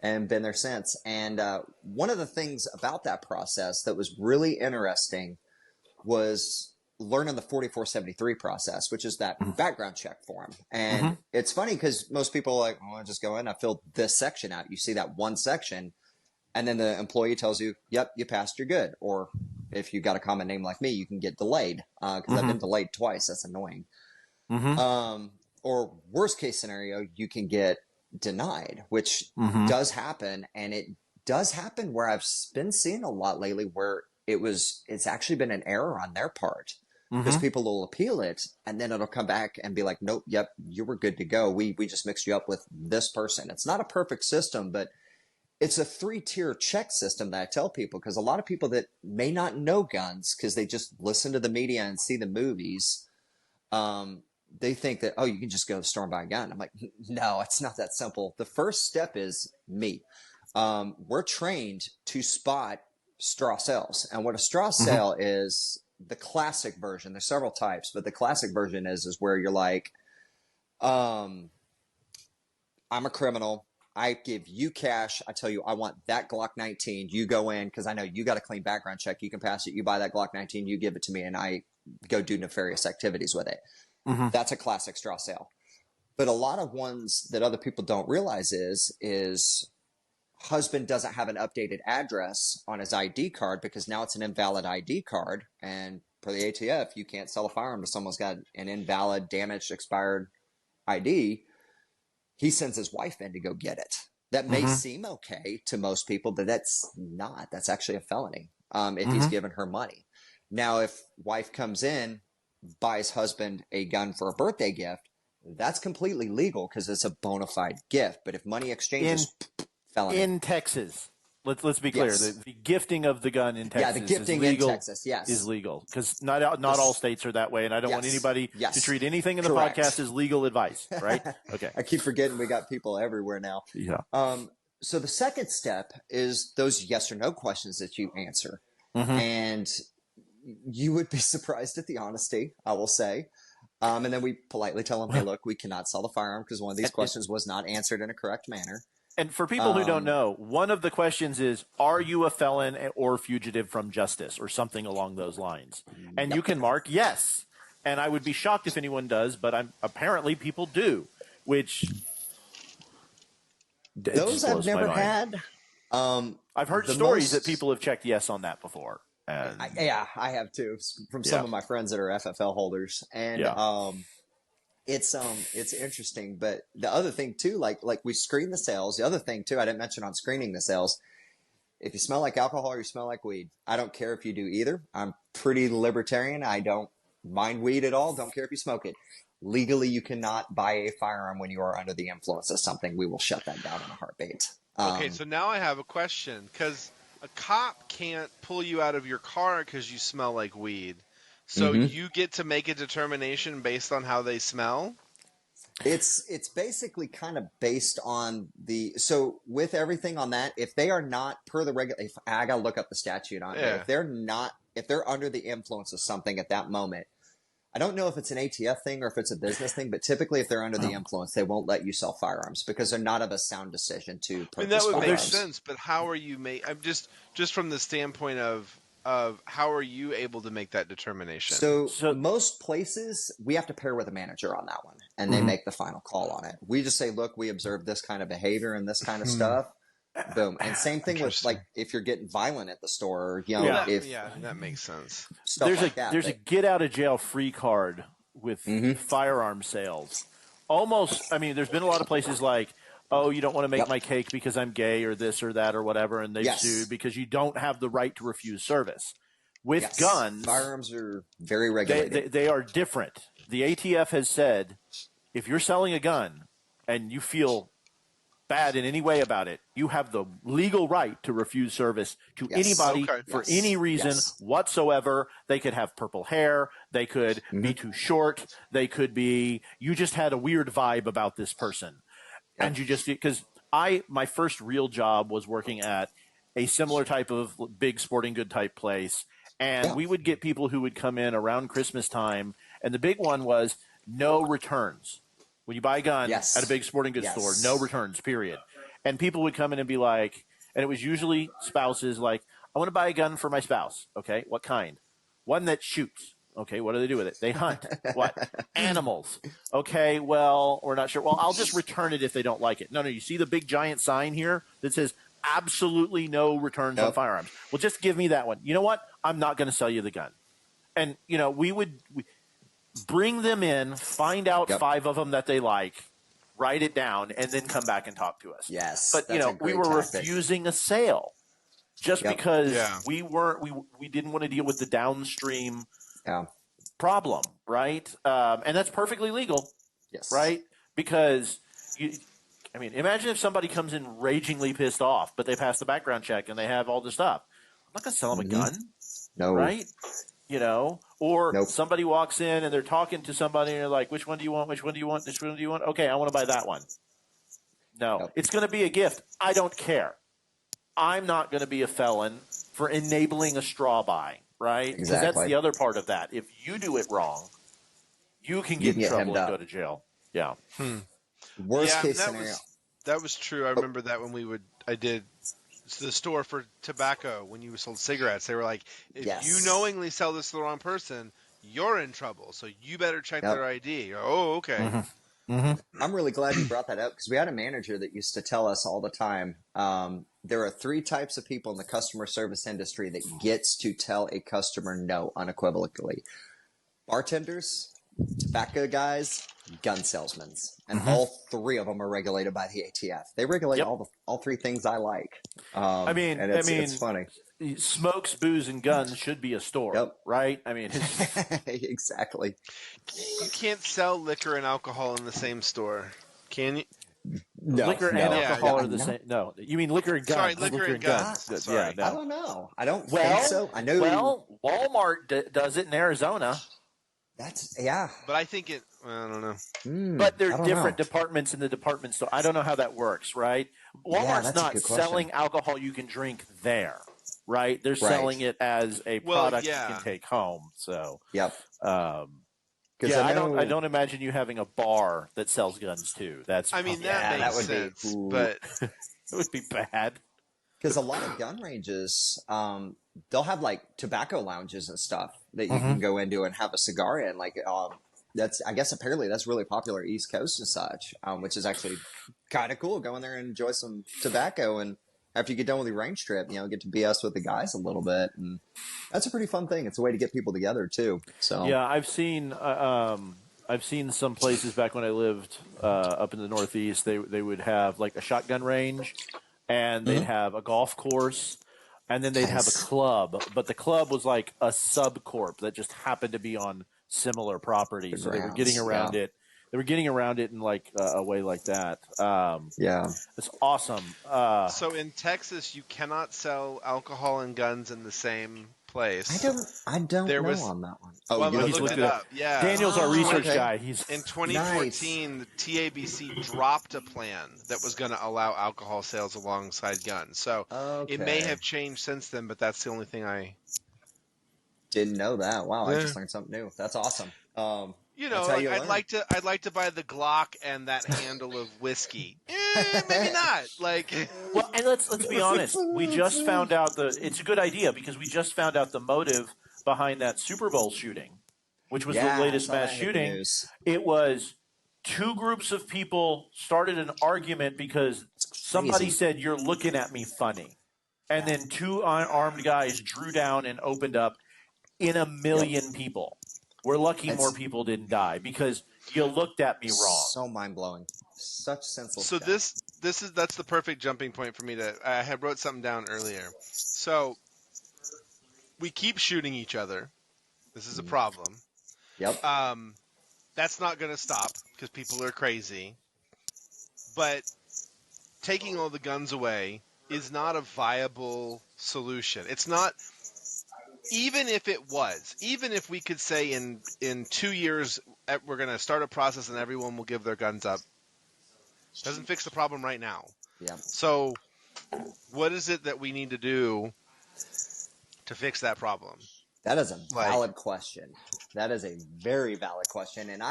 Speaker 3: and been there since. And one of the things about that process that was really interesting was learning the 4473 process, which is that background check form. And it's funny because most people are like, oh, I just go in, I filled this section out. You see that one section, and then the employee tells you, yep, you passed, you're good. Or if you got a common name like me, you can get delayed, because I've been delayed twice. That's annoying. Or worst case scenario, you can get denied, which does happen. And it does happen where I've been seeing a lot lately where it's actually been an error on their part. Because people will appeal it, and then it'll come back and be like, nope, yep, you were good to go. We just mixed you up with this person. It's not a perfect system, but it's a 3-tier check system that I tell people, because a lot of people that may not know guns because they just listen to the media and see the movies, they think that, oh, you can just go store and buy a gun. I'm like, no, it's not that simple. The first step is me. We're trained to spot straw sales. And what a straw sale is the classic version, there's several types, but the classic version is where you're like, I'm a criminal. I give you cash. I tell you, I want that Glock 19. You go in because I know you got a clean background check. You can pass it. You buy that Glock 19. You give it to me, and I go do nefarious activities with it. Mm-hmm. That's a classic straw sale. But a lot of ones that other people don't realize is husband doesn't have an updated address on his ID card because now it's an invalid ID card. And for the ATF, you can't sell a firearm to someone who's got an invalid, damaged, expired ID. He sends his wife in to go get it. That may seem okay to most people, but that's not. That's actually a felony if he's given her money. Now, if wife comes in, buys husband a gun for a birthday gift, that's completely legal because it's a bona fide gift. But if money exchanges, felony.
Speaker 2: In Texas, let's be clear.
Speaker 3: Yes.
Speaker 2: The gifting of the gun in Texas,
Speaker 3: the gifting
Speaker 2: is legal,
Speaker 3: in Texas, yes,
Speaker 2: is legal because not all states are that way, and I don't want anybody to treat anything in the
Speaker 3: Correct.
Speaker 2: podcast as legal advice. Right? Okay.
Speaker 3: I keep forgetting we got people everywhere now.
Speaker 2: Yeah.
Speaker 3: So the second step is those yes or no questions that you answer, and you would be surprised at the honesty, I will say. And then we politely tell them, hey, look, we cannot sell the firearm because one of these questions was not answered in a correct manner.
Speaker 2: And for people who don't know, one of the questions is, are you a felon or fugitive from justice or something along those lines? And you can mark yes. And I would be shocked if anyone does, but apparently people do, which
Speaker 3: those I've never had.
Speaker 2: I've heard stories that people have checked yes on that before. And
Speaker 3: I have too, from some of my friends that are FFL holders, and it's interesting. But the other thing too, like we screen the sales. The other thing too, I didn't mention on screening the sales. If you smell like alcohol or you smell like weed, I don't care if you do either. I'm pretty libertarian. I don't mind weed at all. Don't care if you smoke it. Legally, you cannot buy a firearm when you are under the influence of something. We will shut that down in a heartbeat.
Speaker 4: Okay, so now I have a question because a cop can't pull you out of your car because you smell like weed. So you get to make a determination based on how they smell?
Speaker 3: It's basically kind of based on so with everything on that, if they are not per the I gotta look up the statute on it. If they're under the influence of something at that moment, I don't know if it's an ATF thing or if it's a business thing, but typically if they're under the influence, they won't let you sell firearms because they're not of a sound decision to purchase
Speaker 4: that would
Speaker 3: firearms.
Speaker 4: make sense, but how are you I'm just from the standpoint of how are you able to make that determination?
Speaker 3: So most places we have to pair with a manager on that one, and they make the final call on it. We just say, look, we observed this kind of behavior and this kind of stuff. Boom. And same thing with like if you're getting violent at the store,
Speaker 4: that makes sense.
Speaker 2: There's a get out of jail free card with firearm sales. Almost, I mean, there's been a lot of places like, oh, you don't want to make my cake because I'm gay or this or that or whatever, and they sued because you don't have the right to refuse service. With guns,
Speaker 3: firearms are very regulated.
Speaker 2: They are different. The ATF has said if you're selling a gun and you feel bad in any way about it, you have the legal right to refuse service to anybody for any reason whatsoever. They could have purple hair. They could be too short. They could be, you just had a weird vibe about this person. And you just, because my first real job was working at a similar type of big sporting good type place. And we would get people who would come in around Christmas time. And the big one was no returns. When you buy a gun at a big sporting goods store, no returns, period. And people would come in and be like, and it was usually spouses like, I want to buy a gun for my spouse. Okay, what kind? One that shoots. Okay, what do they do with it? They hunt. What? Animals. Okay, well, we're not sure. Well, I'll just return it if they don't like it. No, you see the big giant sign here that says absolutely no returns on firearms. Well, just give me that one. You know what? I'm not going to sell you the gun. And, we would bring them in, find out 5 of them that they like, write it down, and then come back and talk to us.
Speaker 3: Yes.
Speaker 2: But, we were refusing a sale just because we didn't want to deal with the downstream problem, right? And that's perfectly legal, right? Because, imagine if somebody comes in ragingly pissed off, but they pass the background check and they have all this stuff. I'm not going to sell them a gun, right? Or somebody walks in and they're talking to somebody and they're like, which one do you want? Which one do you want? Which one do you want? Okay, I want to buy that one. No, it's going to be a gift. I don't care. I'm not going to be a felon for enabling a straw buy. right? Because
Speaker 3: Exactly.
Speaker 2: that's the other part of that. If you do it wrong, you can get in trouble and go to jail. Yeah.
Speaker 3: Worst case scenario.
Speaker 4: That was true. I remember that when I did the store for tobacco when you sold cigarettes. They were like, if you knowingly sell this to the wrong person, you're in trouble. So you better check their ID. Oh, okay.
Speaker 3: I'm really glad you brought that up because we had a manager that used to tell us all the time, there are 3 types of people in the customer service industry that gets to tell a customer no unequivocally. Bartenders, tobacco guys, gun salesmen. And all 3 of them are regulated by the ATF. They regulate all 3 things I like. It's funny.
Speaker 2: Smokes, booze, and guns should be a store, right? I mean,
Speaker 3: exactly.
Speaker 4: You can't sell liquor and alcohol in the same store, can you?
Speaker 3: No,
Speaker 2: liquor and alcohol are the same. No, you mean liquor and guns?
Speaker 4: Sorry, liquor and guns.
Speaker 2: Sorry. Yeah, no.
Speaker 3: I don't know. I don't think so. I know.
Speaker 2: Well, Walmart does it in Arizona.
Speaker 3: That's
Speaker 4: But I think I don't know.
Speaker 2: But there are different departments in the department store. I don't know how that works, right? Walmart's not selling alcohol you can drink there, right? They're selling it as a product you can take home. So, I don't imagine you having a bar that sells guns too. That
Speaker 4: makes sense, but
Speaker 2: it would be bad.
Speaker 3: Because a lot of gun ranges, they'll have like tobacco lounges and stuff that you can go into and have a cigar in. Like, I guess apparently that's really popular East Coast and such, which is actually kind of cool. Go in there and enjoy some tobacco, and after you get done with your range trip, get to BS with the guys a little bit, and that's a pretty fun thing. It's a way to get people together too. So
Speaker 2: yeah, I've seen some places back when I lived up in the Northeast. They would have like a shotgun range, and they'd have a golf course. And then they'd have a club, but the club was like a subcorp that just happened to be on similar property. So they were getting around it. They were getting around it in like a way like that. It's awesome.
Speaker 4: So in Texas, you cannot sell alcohol and guns in the same place.
Speaker 3: I don't know on that one.
Speaker 4: Oh, you looked it up. Yeah,
Speaker 2: Daniel's our research guy.
Speaker 4: In 2014, the TABC dropped a plan that was going to allow alcohol sales alongside guns. So it may have changed since then, but that's the only thing I
Speaker 3: didn't know that. Wow, I just learned something new. That's awesome.
Speaker 4: I'd like to buy the Glock and that handle of whiskey. Maybe not.
Speaker 2: Well, and let's be honest. We just found out it's a good idea because we just found out the motive behind that Super Bowl shooting, which was the latest mass shooting. It was 2 groups of people started an argument because somebody said, "You're looking at me funny," and then 2 unarmed guys drew down and opened up in 1 million people. We're lucky more people didn't die because you looked at me wrong.
Speaker 3: So mind blowing, such senseless.
Speaker 4: So that's the perfect jumping point for me I had wrote something down earlier. So we keep shooting each other. This is a problem.
Speaker 3: Yep.
Speaker 4: That's not going to stop because people are crazy. But taking all the guns away is not a viable solution. It's not. Even if it was, even if we could say in 2 years we're going to start a process and everyone will give their guns up, doesn't fix the problem right now.
Speaker 3: Yeah.
Speaker 4: So what is it that we need to do to fix that problem?
Speaker 3: That is a valid question. That is a very valid question. And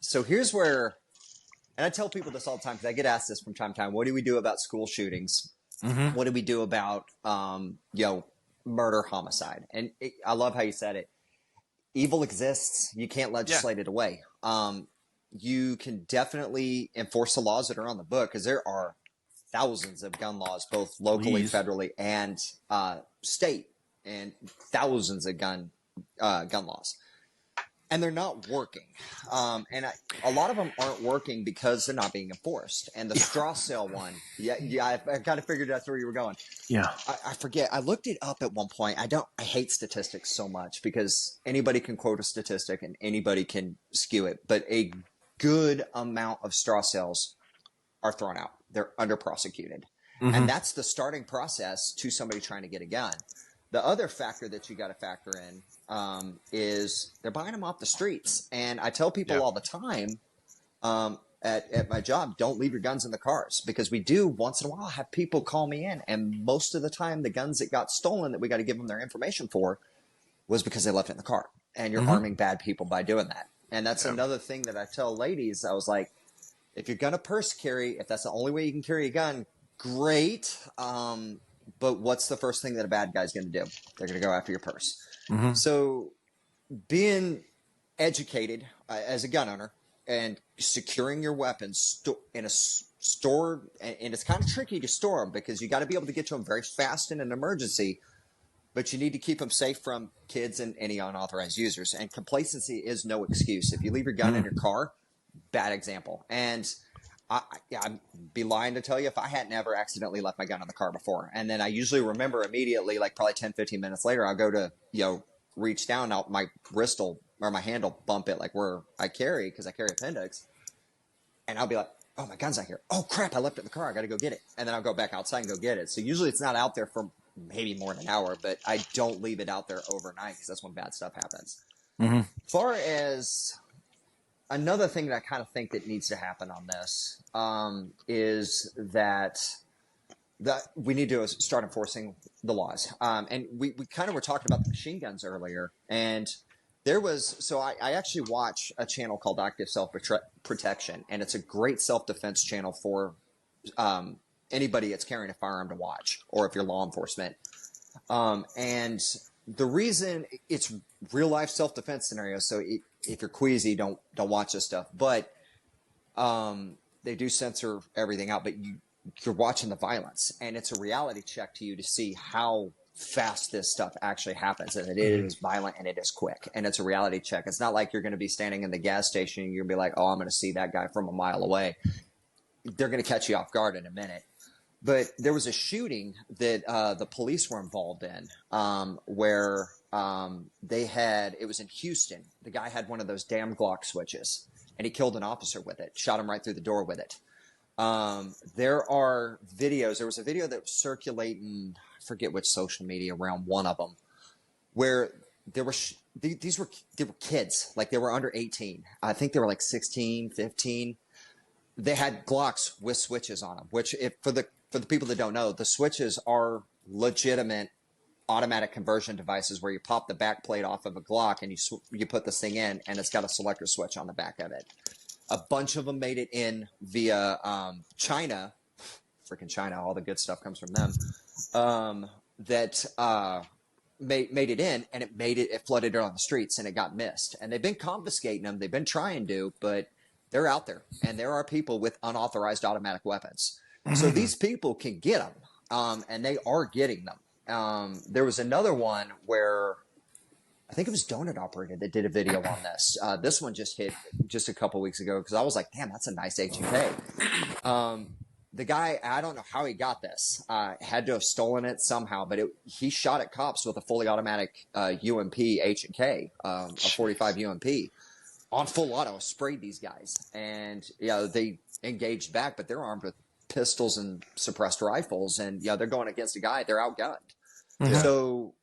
Speaker 3: so here's where, and I tell people this all the time because I get asked this from time to time. What do we do about school shootings? What do we do about, murder, homicide? And I love how you said it. Evil exists. You can't legislate it away. You can definitely enforce the laws that are on the book because there are thousands of gun laws, both locally, federally, and state, and thousands of gun laws. And they're not working. And a lot of them aren't working because they're not being enforced. And the straw sale one, I kind of figured that's where you were going.
Speaker 2: Yeah.
Speaker 3: I forget. I looked it up at one point. I hate statistics so much because anybody can quote a statistic and anybody can skew it. But a good amount of straw sales are thrown out. They're under prosecuted. And that's the starting process to somebody trying to get a gun. The other factor that you got to factor in is they're buying them off the streets. And I tell people all the time at my job, don't leave your guns in the cars because we do once in a while have people call me in. And most of the time, the guns that got stolen that we got to give them their information for was because they left it in the car. And you're harming bad people by doing that. And that's another thing that I tell ladies. I was like, if you're going to purse carry, if that's the only way you can carry a gun, great. But what's the first thing that a bad guy's going to do? They're going to go after your purse. So being educated as a gun owner and securing your weapons in a store, and it's kind of tricky to store them because you got to be able to get to them very fast in an emergency. But you need to keep them safe from kids and any unauthorized users. And complacency is no excuse. If you leave your gun in your car, bad example. And I'd be lying to tell you if I hadn't ever accidentally left my gun in the car before. And then I usually remember immediately, like probably 10, 15 minutes later, I'll go to, reach down, out my wrist or my hand will bump it like where I carry, because I carry appendix. And I'll be like, oh, my gun's not here. Oh, crap, I left it in the car. I got to go get it. And then I'll go back outside and go get it. So usually it's not out there for maybe more than an hour, but I don't leave it out there overnight because that's when bad stuff happens. As far as another thing that I kind of think that needs to happen on this is that we need to start enforcing the laws. And we kind of were talking about the machine guns earlier, and there was, so I actually watch a channel called Active Self-Protection, and it's a great self-defense channel for anybody that's carrying a firearm to watch, or if you're law enforcement. And the reason it's real life self-defense scenarios. So if you're queasy, don't watch this stuff, but they do censor everything out, but you're watching the violence, and it's a reality check to you to see how fast this stuff actually happens. And it is violent and it is quick, and it's a reality check. It's not like you're going to be standing in the gas station and you're going to be like, oh, I'm going to see that guy from a mile away. They're going to catch you off guard in a minute. But there was a shooting that the police were involved in where it was in Houston. The guy had one of those damn Glock switches, and he killed an officer with it, shot him right through the door with it. There are videos. There was a video that was circulating, I forget which social media, around one of them, where there were they were kids, like they were under 18. I think they were like 16, 15. They had Glocks with switches on them, which for the people that don't know, the switches are legitimate automatic conversion devices where you pop the back plate off of a Glock and you put this thing in, and it's got a selector switch on the back of it. A bunch of them made it in via China. Freaking China, all the good stuff comes from them. Made it in, and it flooded it on the streets, and it got missed. And they've been confiscating them. They've been trying to, but they're out there, and there are people with unauthorized automatic weapons. So these people can get them, and they are getting them. There was another one where I think it was Donut Operated that did a video on this. This one just hit just a couple weeks ago because I was like, damn, that's a nice HK. The guy, I don't know how he got this. Had to have stolen it somehow, but he shot at cops with a fully automatic UMP H&K, a 45 UMP. On full auto, sprayed these guys. And, they engaged back, but they're armed with pistols and suppressed rifles. And, they're going against a guy. They're outgunned. Mm-hmm. So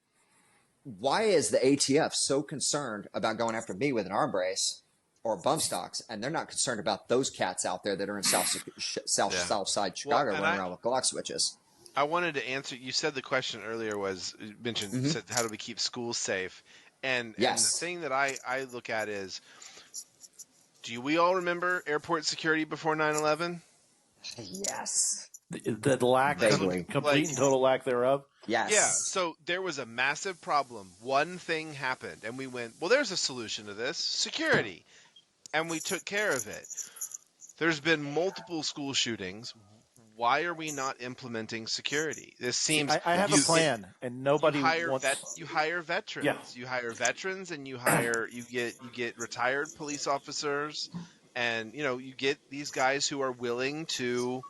Speaker 3: why is the ATF so concerned about going after me with an arm brace or bump stocks, and they're not concerned about those cats out there that are in south side Chicago running around with Glock switches?
Speaker 4: I wanted to answer. You said the question earlier said, how do we keep schools safe? And the thing that I look at is, do we all remember airport security before 9/11?
Speaker 3: Yes.
Speaker 2: The lack, complete and total lack thereof.
Speaker 3: Yes.
Speaker 4: Yeah. So there was a massive problem. One thing happened, and we went, well, there's a solution to this: security, and we took care of it. There's been multiple school shootings. Why are we not implementing security? This seems.
Speaker 2: I have a plan, and nobody wants.
Speaker 4: You hire veterans.
Speaker 2: Yeah.
Speaker 4: You hire veterans, and you get retired police officers, and you get these guys who are willing to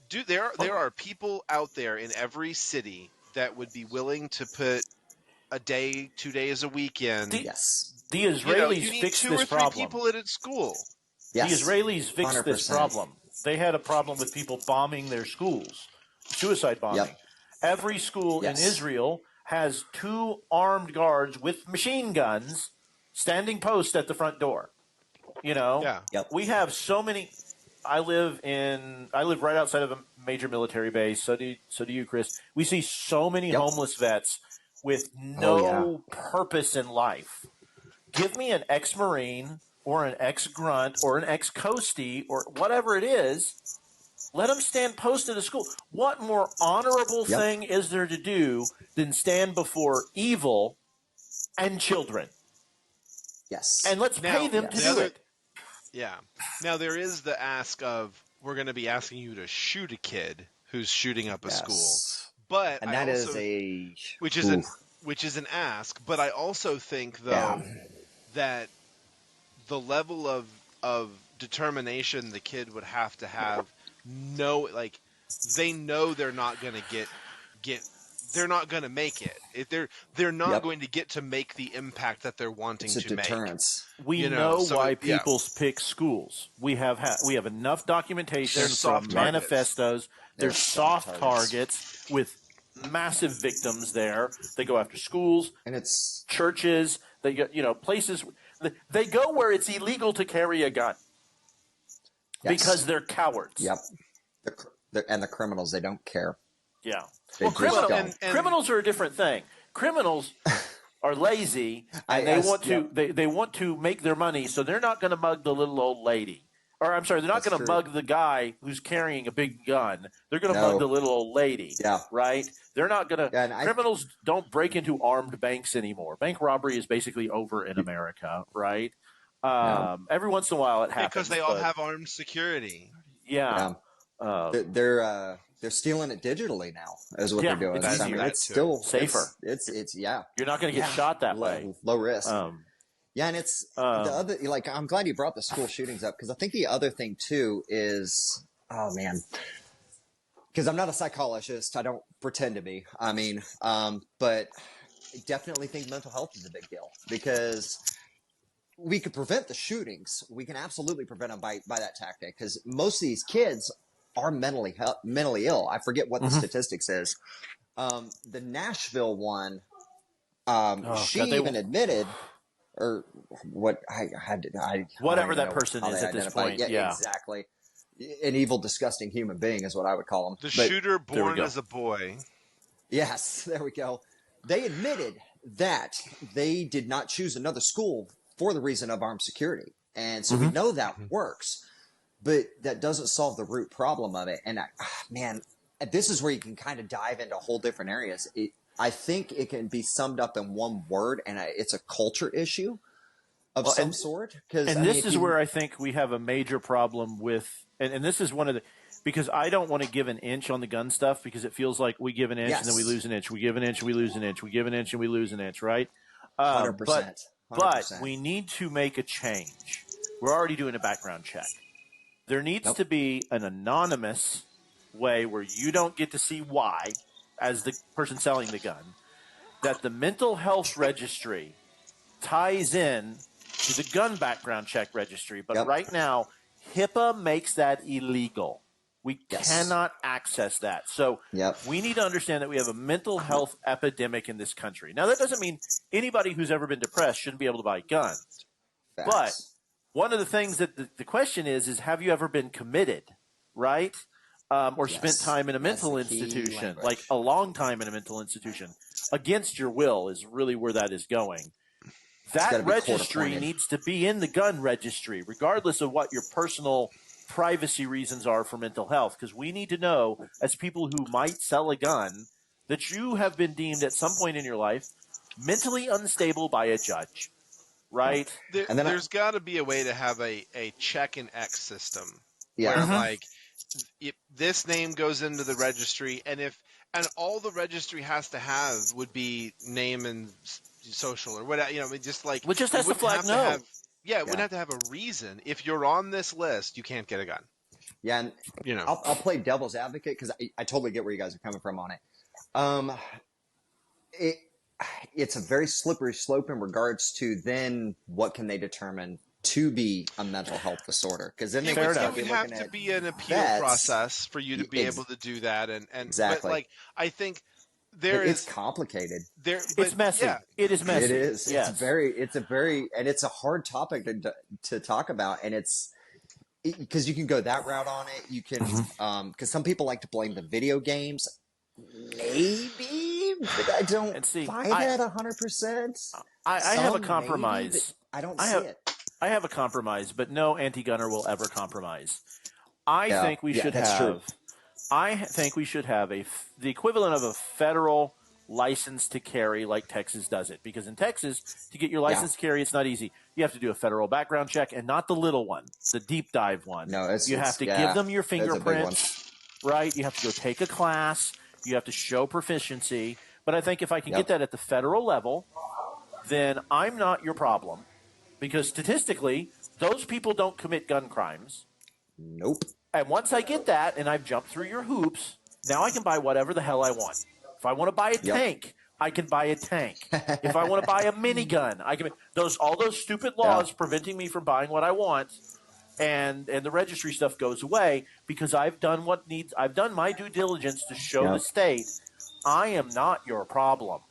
Speaker 4: do. There are people out there in every city that would be willing to put a day, 2 days a week in.
Speaker 2: The Israelis fixed this problem. You need 2 or 3
Speaker 4: people at school.
Speaker 2: Yes. The Israelis fixed 100%. This problem. They had a problem with people bombing their schools, suicide bombing. Yep. Every school in Israel has 2 armed guards with machine guns standing post at the front door.
Speaker 4: Yeah.
Speaker 3: Yep.
Speaker 2: We have so many. I live right outside of a major military base. So do you, Chris. We see so many homeless vets with no purpose in life. Give me an ex-Marine or an ex-grunt or an ex-coastie or whatever it is. Let them stand posted at school. What more honorable thing is there to do than stand before evil and children?
Speaker 3: Yes.
Speaker 2: And let's pay them to do it.
Speaker 4: Yeah. Now, there is the ask of, we're going to be asking you to shoot a kid who's shooting up a school. But
Speaker 3: and that is a...
Speaker 4: Which is an ask. But I also think, though, that the level of determination the kid would have to have, they know they're not going to get they're not going to make it. They're not going to get to make the impact that they're wanting to
Speaker 3: deterrence.
Speaker 2: Make. We know why people pick schools. We have enough documentation from manifestos. There's soft targets with massive victims there. They go after schools,
Speaker 3: and it's
Speaker 2: churches. They get places. They go where it's illegal to carry a gun because they're cowards.
Speaker 3: Yep. And the criminals, they don't care.
Speaker 2: Yeah. Well, criminals are a different thing. Criminals are lazy and they want to make their money, so they're not going to mug the little old lady. Or I'm sorry, they're not going to mug the guy who's carrying a big gun. They're going to mug the little old lady. Yeah. Right? They're not going to criminals don't break into armed banks anymore. Bank robbery is basically over in America, right? Every once in a while it happens.
Speaker 4: Because they all have armed security.
Speaker 2: Yeah.
Speaker 3: They're stealing it digitally now, is what they're doing. It's still
Speaker 2: safer.
Speaker 3: It's
Speaker 2: You're not going to get shot that way.
Speaker 3: Low risk. And it's the other. I'm glad you brought the school shootings up, because I think the other thing too is, because I'm not a psychologist, I don't pretend to be. But I definitely think mental health is a big deal, because we could prevent the shootings. We can absolutely prevent them by that tactic, because most of these kids are mentally ill. I forget what the statistics is. The Nashville one, she even admitted, or what
Speaker 2: whatever that person is at this point. Yeah,
Speaker 3: exactly. An evil, disgusting human being is what I would call him.
Speaker 4: The shooter born as a boy.
Speaker 3: Yes, there we go. They admitted that they did not choose another school for the reason of armed security. And so we know that works. But that doesn't solve the root problem of it. And, this is where you can kind of dive into whole different areas. I think it can be summed up in one word, and it's a culture issue of some sort.
Speaker 2: This is where I think we have a major problem with – and this is one of the – because I don't want to give an inch on the gun stuff, because it feels like we give an inch and then we lose an inch. We give an inch and we lose an inch. We give an inch and we lose an inch, right?
Speaker 3: 100%.
Speaker 2: But we need to make a change. We're already doing a background check. There needs to be an anonymous way where you don't get to see why, as the person selling the gun, that the mental health registry ties in to the gun background check registry. But right now, HIPAA makes that illegal. We cannot access that. So we need to understand that we have a mental health epidemic in this country. Now, that doesn't mean anybody who's ever been depressed shouldn't be able to buy guns. But one of the things that the question is have you ever been committed, right? Or spent time in a mental institution, like a long time in a mental institution, against your will is really where that is going. That registry needs to be in the gun registry, regardless of what your personal privacy reasons are for mental health, because we need to know, as people who might sell a gun, that you have been deemed at some point in your life mentally unstable by a judge. Right.
Speaker 4: There's got to be a way to have a check and X system where this name goes into the registry, and all the registry has to have would be name and social or whatever. It just
Speaker 2: has to flag no.
Speaker 4: It wouldn't have to have a reason. If you're on this list, you can't get a gun.
Speaker 3: Yeah, and I'll play devil's advocate, because I totally get where you guys are coming from on it. It's a very slippery slope in regards to then what can they determine to be a mental health disorder, because then
Speaker 4: it would have to be an appeal process for you to be able to do that, and
Speaker 3: exactly.
Speaker 4: But I think
Speaker 3: it's complicated.
Speaker 2: It's messy. Yeah. It is messy.
Speaker 3: It is. Yes. It's a hard topic to talk about, and because you can go that route on it. You can because some people like to blame the video games. Maybe, I don't buy that 100%.
Speaker 2: I have a compromise.
Speaker 3: Maybe, I don't see it.
Speaker 2: I have a compromise, but no anti-gunner will ever compromise. I think we should have the equivalent of a federal license to carry like Texas does it. Because in Texas, to get your license to carry, it's not easy. You have to do a federal background check, and not the little one, the deep dive one.
Speaker 3: No,
Speaker 2: you have to give them your fingerprints, right? You have to go take a class. You have to show proficiency. But I think if I can get that at the federal level, then I'm not your problem. Because statistically, those people don't commit gun crimes.
Speaker 3: Nope.
Speaker 2: And once I get that and I've jumped through your hoops, now I can buy whatever the hell I want. If I want to buy a tank, I can buy a tank. If I want to buy a minigun, I can. All those stupid laws preventing me from buying what I want, and the registry stuff goes away because I've done I've done my due diligence to show the state I am not your problem.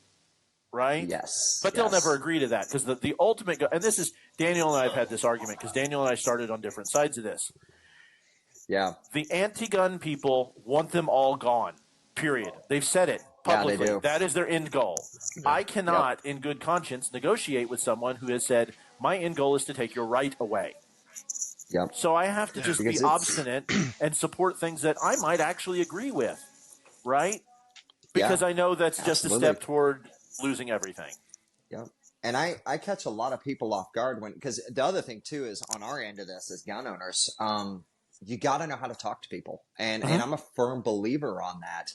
Speaker 2: Right?
Speaker 3: Yes.
Speaker 2: But they'll never agree to that because the ultimate – and this is – Daniel and I have had this argument because Daniel and I started on different sides of this.
Speaker 3: Yeah.
Speaker 2: The anti-gun people want them all gone, period. They've said it publicly.
Speaker 3: Yeah, they do.
Speaker 2: That is their end goal. I cannot, in good conscience, negotiate with someone who has said, my end goal is to take your right away.
Speaker 3: Yep.
Speaker 2: So I have to just be obstinate and support things that I might actually agree with, right? Because I know that's just a step toward – losing everything.
Speaker 3: Yeah. And I catch a lot of people off guard because the other thing too is on our end of this as gun owners, you got to know how to talk to people. And I'm a firm believer on that.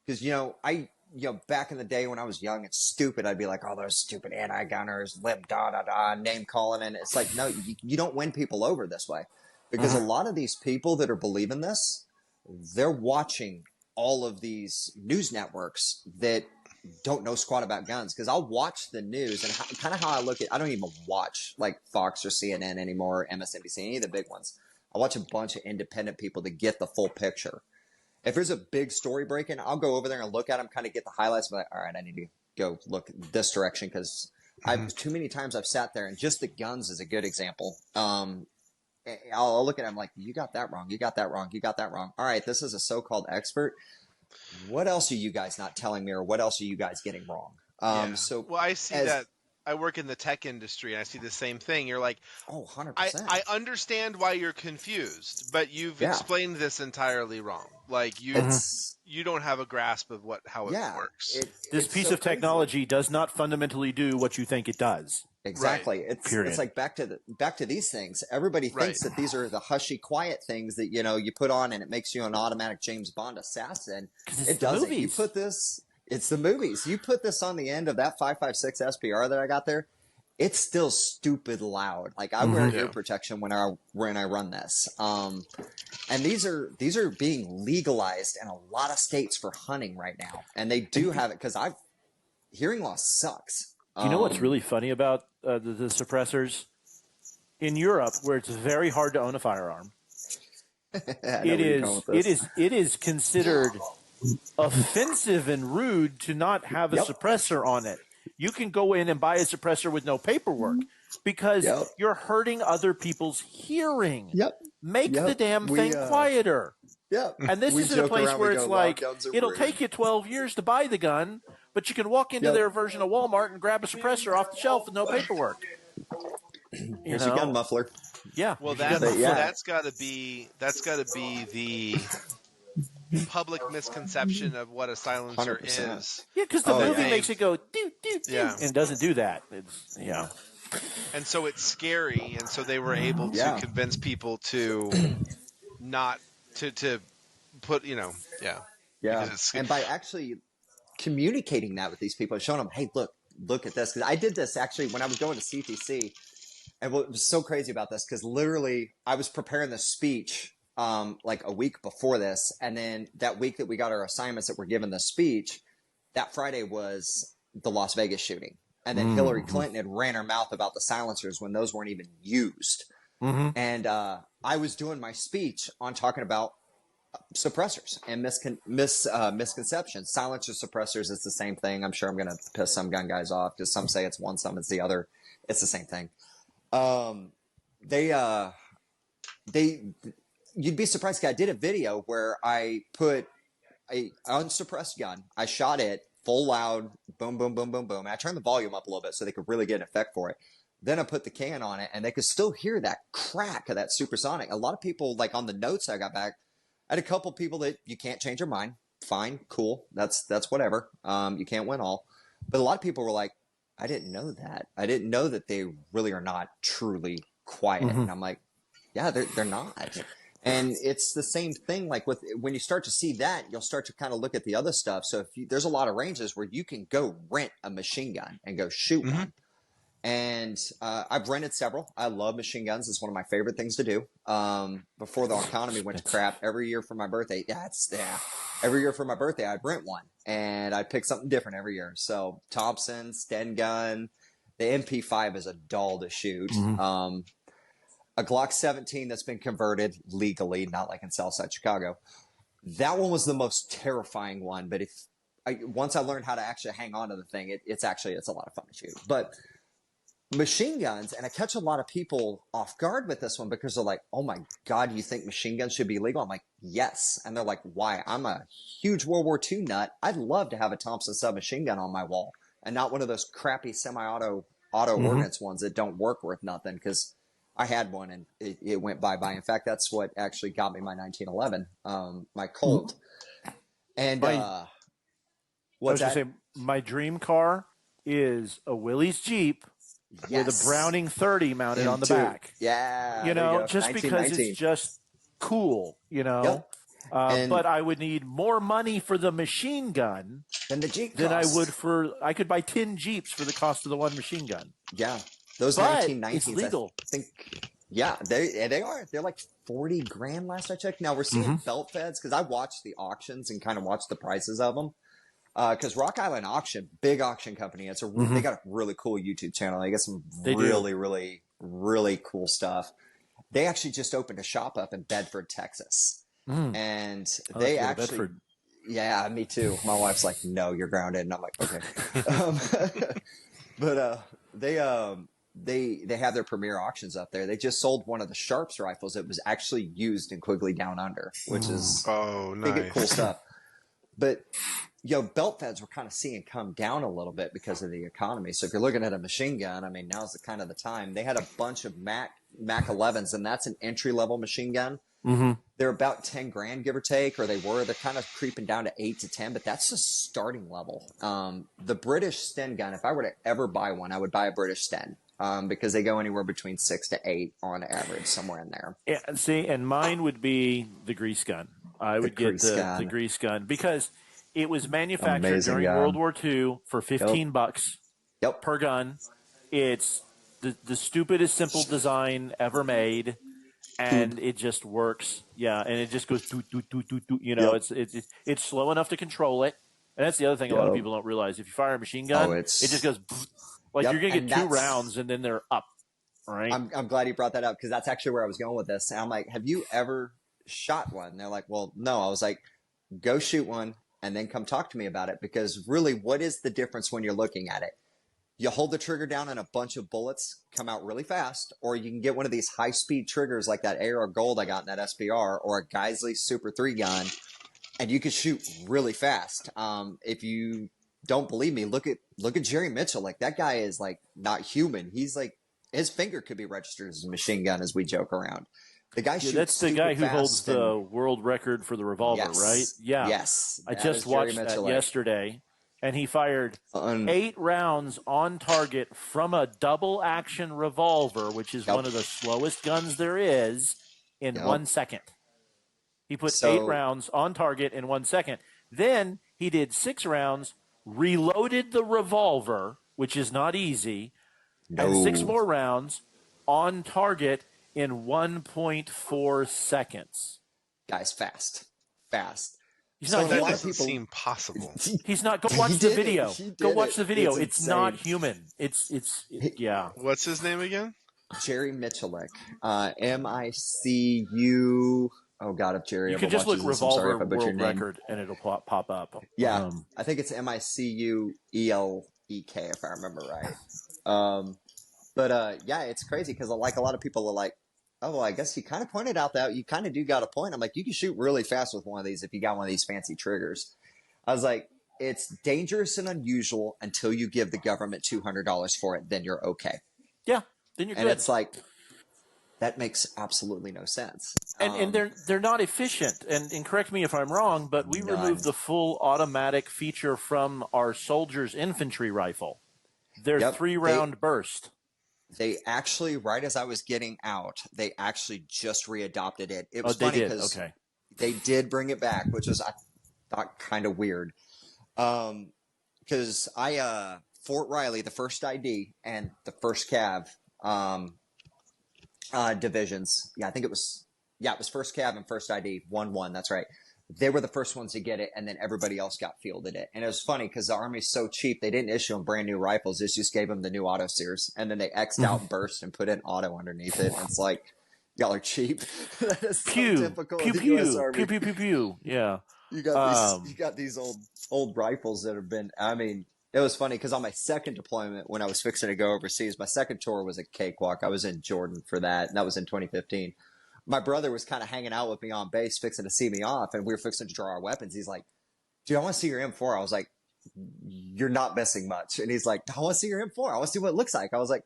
Speaker 3: Cause back in the day when I was young and stupid, I'd be like, oh, those stupid anti-gunners, name calling. And it's like, no, you don't win people over this way because a lot of these people that are believing this, they're watching all of these news networks that don't know squat about guns because I'll watch the news and kind of how I look at I don't even watch like Fox or CNN anymore, or MSNBC, any of the big ones. I watch a bunch of independent people to get the full picture. If there's a big story breaking, I'll go over there and look at them, kind of get the highlights. But like, all right, I need to go look this direction because too many times I've sat there and just the guns is a good example. I'll look at them like, you got that wrong, you got that wrong, you got that wrong. All right, this is a so-called expert. What else are you guys not telling me, or what else are you guys getting wrong? So,
Speaker 4: well, I see that. I work in the tech industry, and I see the same thing. You're like,
Speaker 3: 100%.
Speaker 4: I understand why you're confused, but you've explained this entirely wrong. Like you don't have a grasp of how it works.
Speaker 2: This piece of technology does not fundamentally do what you think it does.
Speaker 3: Exactly. Right. It's like back to these things. Everybody thinks that these are the hushy, quiet things that you put on and it makes you an automatic James Bond assassin. It doesn't. You put this. It's the movies. You put this on the end of that 5.56 SPR that I got there. It's still stupid loud. Like I wear ear protection when I run this. And these are being legalized in a lot of states for hunting right now, and they do have it because hearing loss sucks.
Speaker 2: You know what's really funny about the suppressors? In Europe, where it's very hard to own a firearm, it is considered offensive and rude to not have a suppressor on it. You can go in and buy a suppressor with no paperwork because you're hurting other people's hearing. Make the damn thing quieter. And this is in a place where it's like, it'll take you 12 years to buy the gun, but you can walk into their version of Walmart and grab a suppressor off the shelf with no paperwork.
Speaker 3: Here's your gun muffler.
Speaker 2: Yeah.
Speaker 4: Well, that's got to be the public misconception of what a silencer
Speaker 3: 100%.
Speaker 4: is.
Speaker 2: Yeah, because the movie makes it go doo doo doo, and it doesn't do that. It's
Speaker 4: and so it's scary, and so they were able to convince people to not to put
Speaker 3: and by actually communicating that with these people and showing them, hey, look at this, because I did this actually when I was going to CTC, and what was so crazy about this, because literally I was preparing this speech like a week before this, and then that week that we got our assignments that were given the speech, that Friday was the Las Vegas shooting. And then Hillary Clinton had ran her mouth about the silencers when those weren't even used. And I was doing my speech on talking about suppressors and misconceptions. Silencer suppressors, it's the same thing. I'm sure I'm going to piss some gun guys off because some say it's one, some it's the other. It's the same thing. You'd be surprised. I did a video where I put a unsuppressed gun. I shot it full loud, boom, boom, boom, boom, boom. And I turned the volume up a little bit so they could really get an effect for it. Then I put the can on it, and they could still hear that crack of that supersonic. A lot of people, like on the notes I got back, I had a couple people that you can't change your mind. Fine, cool. That's whatever. You can't win all. But a lot of people were like, I didn't know that. I didn't know that they really are not truly quiet. And I'm like, yeah, they're not. And it's the same thing. Like when you start to see that, you'll start to kind of look at the other stuff. So there's a lot of ranges where you can go rent a machine gun and go shoot one. And I've rented several. I love machine guns. It's one of my favorite things to do. Before the economy went to crap, every year for my birthday, every year for my birthday, I'd rent one. And I'd pick something different every year. So Thompson, Sten gun, the MP5 is a doll to shoot. A Glock 17 that's been converted legally, not like in Southside Chicago. That one was the most terrifying one. But once I learned how to actually hang on to the thing, it's a lot of fun to shoot. But machine guns, and I catch a lot of people off guard with this one because they're like, oh my God, you think machine guns should be legal? I'm like, yes. And they're like, why? I'm a huge World War II nut. I'd love to have a Thompson submachine gun on my wall and not one of those crappy semi-auto ordnance ones that don't work worth nothing, because I had one and it went bye-bye. In fact, that's what actually got me my 1911, my Colt. And
Speaker 2: my dream car is a Willys Jeep with a Browning 30 mounted on the back.
Speaker 3: Yeah.
Speaker 2: You know, just because it's just cool, you know. Yep. But I would need more money for the machine gun
Speaker 3: than the Jeep
Speaker 2: than I would I could buy 10 Jeeps for the cost of the one machine gun.
Speaker 3: Yeah. Those
Speaker 2: but
Speaker 3: 1919s,
Speaker 2: it's legal.
Speaker 3: I think, yeah, they are. They're like 40 grand last I checked. Now we're seeing belt feds, because I watched the auctions and kind of watched the prices of them. Because Rock Island Auction, big auction company, they got a really cool YouTube channel. They got some really, really cool stuff. They actually just opened a shop up in Bedford, Texas, and they actually, Bedford. Yeah, me too. My wife's like, "No, you're grounded," and I'm like, "Okay." But they have their premier auctions up there. They just sold one of the Sharps rifles that was actually used in Quigley Down Under, which is nice. Cool stuff. But belt feds we're kind of seeing come down a little bit because of the economy. So if you're looking at a machine gun, I mean, now's the kind of the time. They had a bunch of Mac 11s, and that's an entry level machine gun. They're about 10 grand, give or take, or they're kind of creeping down to 8 to 10, but that's the starting level. The British Sten gun, if I were to ever buy one, I would buy a British Sten. Because they go anywhere between 6 to 8 on average, somewhere in there.
Speaker 2: Yeah, see, and mine would be the grease gun. I would get the grease gun because it was manufactured during World War II for $15 per gun. It's the stupidest simple design ever made, and it just works. Yeah, and it just goes do. You know, it's slow enough to control it, and that's the other thing a lot of people don't realize. If you fire a machine gun, it just goes. Like you're gonna get 2 rounds and then they're up, right?
Speaker 3: I'm glad you brought that up, because that's actually where I was going with this. And I'm like, have you ever shot one? And they're like, well, no. I was like, go shoot one and then come talk to me about it, because really, what is the difference when you're looking at it? You hold the trigger down and a bunch of bullets come out really fast, or you can get one of these high speed triggers like that AR Gold I got in that SBR, or a Geisley Super 3 gun, and you can shoot really fast. If you don't believe me, look at Jerry Mitchell. Like, that guy is like not human. He's like, his finger could be registered as a machine gun, as we joke around. The guy shoots
Speaker 2: that's the guy who holds the world record for the revolver, right? Yeah.
Speaker 3: Yes.
Speaker 2: I just watched that yesterday, and he fired 8 rounds on target from a double action revolver, which is one of the slowest guns there is, in 1 second. He put 8 rounds on target in 1 second. Then he did 6 rounds, reloaded the revolver, which is not easy, and 6 more rounds on target in 1.4 seconds.
Speaker 3: Guys, fast.
Speaker 2: He's not
Speaker 4: that
Speaker 2: human.
Speaker 4: doesn't seem possible.
Speaker 2: He's not. Go watch the video. Go watch the video. It's not human. Yeah.
Speaker 4: What's his name again?
Speaker 3: Jerry Mitchellek. MICU. Oh God, if Jerry
Speaker 2: you
Speaker 3: ever
Speaker 2: can just look
Speaker 3: watches
Speaker 2: revolver
Speaker 3: this,
Speaker 2: world record and it'll pop up.
Speaker 3: Yeah, I think it's MICUELEK if I remember right. But yeah, it's crazy because like a lot of people are like, oh, well, I guess you kind of pointed out that you kind of do got a point. I'm like, you can shoot really fast with one of these if you got one of these fancy triggers. I was like, it's dangerous and unusual until you give the government $200 for it. Then you're okay.
Speaker 2: Yeah, then you're good.
Speaker 3: And it's like, that makes absolutely no sense.
Speaker 2: And they're not efficient. And correct me if I'm wrong, but we removed the full automatic feature from our soldiers' infantry rifle. Their 3-round burst.
Speaker 3: They actually, right as I was getting out, they actually just readopted it. It was funny because they did bring it back, which was, I thought, kind of weird. Because Fort Riley, the 1st ID and the 1st Cav divisions, I think it was 1st Cav and 1st ID, 1-1, that's right. They were the first ones to get it, and then everybody else got fielded it. And it was funny because the Army's so cheap, they didn't issue them brand new rifles. They just gave them the new auto series, and then they X'd out burst and put in auto underneath it. And it's like, y'all are cheap. That is so typical of the U.S. Army.
Speaker 2: Pew, pew, pew, pew. Yeah.
Speaker 3: You got these old rifles that have been, I mean, it was funny because on my second deployment, when I was fixing to go overseas, my second tour was a cakewalk. I was in Jordan for that, and that was in 2015. My brother was kind of hanging out with me on base, fixing to see me off, and we were fixing to draw our weapons. He's like, dude, I want to see your M4. I was like, you're not missing much. And he's like, I want to see your M4. I want to see what it looks like. I was like,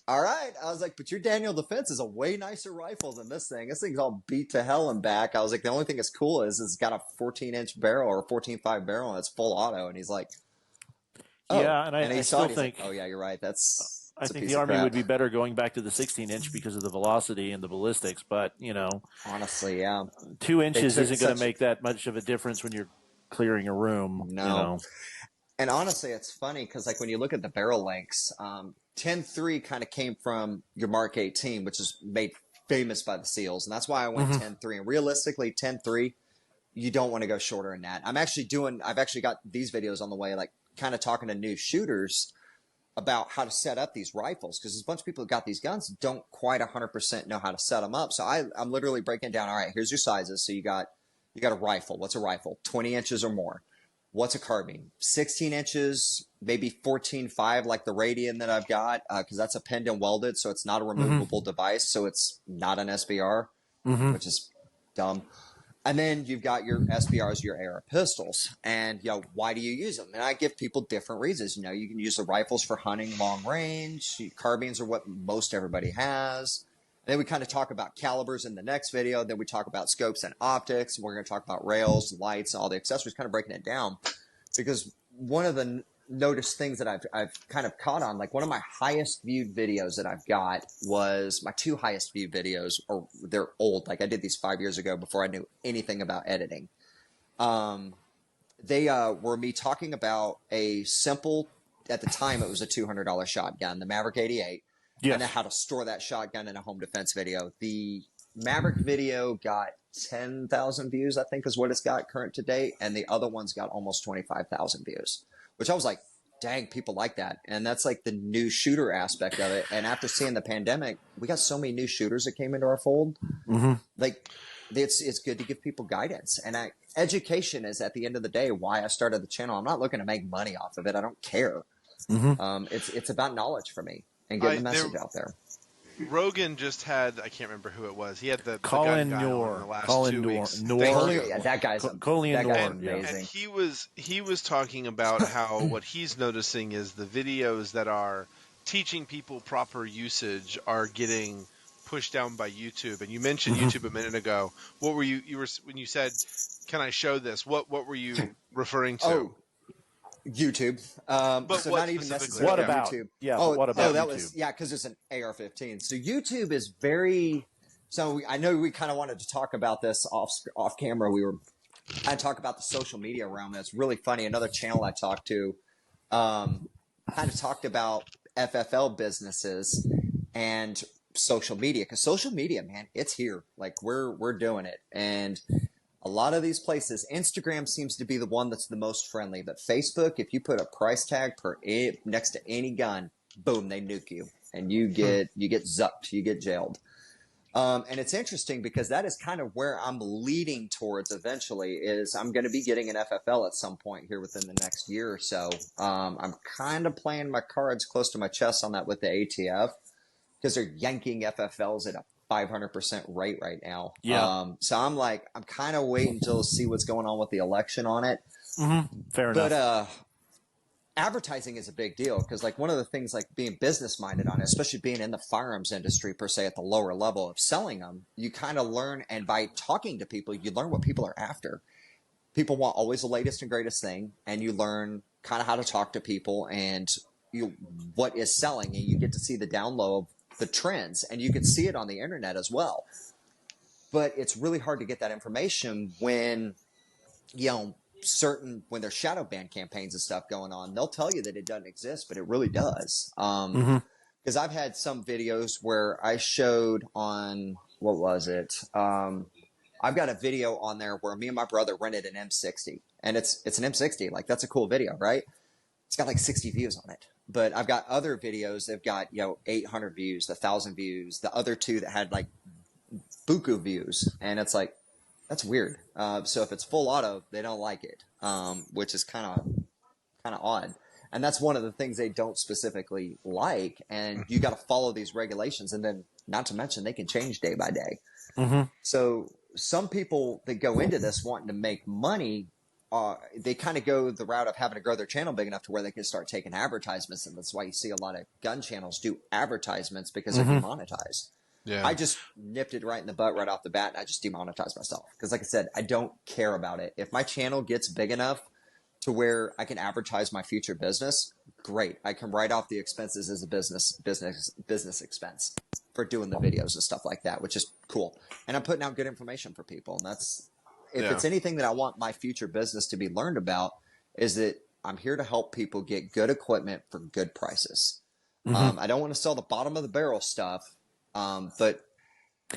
Speaker 3: all right. I was like, but your Daniel Defense is a way nicer rifle than this thing. This thing's all beat to hell and back. I was like, the only thing that's cool is it's got a 14-inch barrel or 14.5 barrel, and it's full auto. And he's like, oh.
Speaker 2: Yeah, and I still think,
Speaker 3: like, oh, yeah, you're right.
Speaker 2: I think the Army would be better going back to the 16-inch because of the velocity and the ballistics. But,
Speaker 3: honestly, yeah.
Speaker 2: 2 inches isn't going to make that much of a difference when you're clearing a room.
Speaker 3: No. And honestly, it's funny because, like, when you look at the barrel lengths, 10.3 kind of came from your Mark 18, which is made famous by the SEALs. And that's why I went 10.3. And realistically, 10.3, you don't want to go shorter than that. I've actually got these videos on the way, like, kind of talking to new shooters about how to set up these rifles, because there's a bunch of people who got these guns don't quite 100% know how to set them up. So I'm literally breaking down, all right, here's your sizes. So you got a rifle. What's a rifle? 20 inches or more. What's a carbine? 16 inches, maybe 14.5 like the Radian that I've got, because that's a pinned and welded, so it's not a removable device, so it's not an SBR, which is dumb. And then you've got your SBRs, your AR pistols. And, why do you use them? And I give people different reasons. You can use the rifles for hunting long range. Carbines are what most everybody has. And then we kind of talk about calibers in the next video. Then we talk about scopes and optics. And we're going to talk about rails, lights, all the accessories, kind of breaking it down. Because one of the noticed things that I've kind of caught on, like one of my highest viewed videos that I've got was my 2 highest viewed videos, or they're old. Like I did these 5 years ago before I knew anything about editing. They were me talking about a simple, at the time it was a $200 shotgun, the Maverick 88, and how to store that shotgun in a home defense video. The Maverick video got 10,000 views, I think is what it's got current to date. And the other one's got almost 25,000 views. Which I was like, dang, people like that. And that's like the new shooter aspect of it. And after seeing the pandemic, we got so many new shooters that came into our fold. Like, it's good to give people guidance. And education is, at the end of the day, why I started the channel. I'm not looking to make money off of it. I don't care. It's about knowledge for me and getting the message out there.
Speaker 4: Rogan just had, I can't remember who it was. He had the
Speaker 2: Colin
Speaker 4: gun guy
Speaker 2: Noor.
Speaker 4: on the last
Speaker 2: Colin
Speaker 4: 2
Speaker 2: Noor.
Speaker 4: weeks.
Speaker 3: That guy's
Speaker 4: amazing. And he was talking about how what he's noticing is the videos that are teaching people proper usage are getting pushed down by YouTube. And you mentioned YouTube a minute ago. What were you were when you said, "Can I show this?" What were you referring to?
Speaker 3: Oh. YouTube.
Speaker 4: But
Speaker 3: so
Speaker 4: what
Speaker 3: not even necessarily
Speaker 2: what about
Speaker 3: YouTube.
Speaker 2: Yeah, what about
Speaker 3: that
Speaker 2: YouTube?
Speaker 3: was because it's an AR-15. So YouTube is very. So I know we kind of wanted to talk about this off camera. I talk about the social media realm. That's really funny. Another channel I talked to, kind of talked about FFL businesses and social media, because social media, man, it's here. Like we're doing it, and a lot of these places, Instagram seems to be the one that's the most friendly. But Facebook, if you put a price tag next to any gun, boom, they nuke you, and you get zucked, you get jailed. And it's interesting because that is kind of where I'm leading towards eventually. Is I'm going to be getting an FFL at some point here within the next year or so. I'm kind of playing my cards close to my chest on that with the ATF, because they're yanking FFLs at a 500% rate right now. So I'm kind of waiting to see what's going on with the election on it.
Speaker 2: Fair enough.
Speaker 3: But advertising is a big deal because, like, one of the things, like being business minded on it, especially being in the firearms industry per se at the lower level of selling them, you kind of learn, and by talking to people, you learn what people are after. People want always the latest and greatest thing, and you learn kind of how to talk to people and what is selling, and you get to see the down low of the trends, and you can see it on the internet as well. But it's really hard to get that information when, when there's shadow ban campaigns and stuff going on. They'll tell you that it doesn't exist, but it really does. Because I've had some videos where I showed on, what was it? I've got a video on there where me and my brother rented an M60, and it's an M60. Like, that's a cool video, right? It's got like 60 views on it. But I've got other videos that have got, 800 views, 1,000 views, the other two that had like buku views. And it's like, that's weird. So if it's full auto, they don't like it, which is kind of odd. And that's one of the things they don't specifically like. And you got to follow these regulations. And then, not to mention, they can change day by day. So some people that go into this wanting to make money, they kind of go the route of having to grow their channel big enough to where they can start taking advertisements. And that's why you see a lot of gun channels do advertisements, because they're demonetized. Yeah. I just nipped it right in the butt right off the bat, and I just demonetized myself. Because like I said, I don't care about it. If my channel gets big enough to where I can advertise my future business, great. I can write off the expenses as a business expense for doing the videos and stuff like that, which is cool. And I'm putting out good information for people. And that's, if it's anything that I want my future business to be learned about, is that I'm here to help people get good equipment for good prices. I don't want to sell the bottom of the barrel stuff. But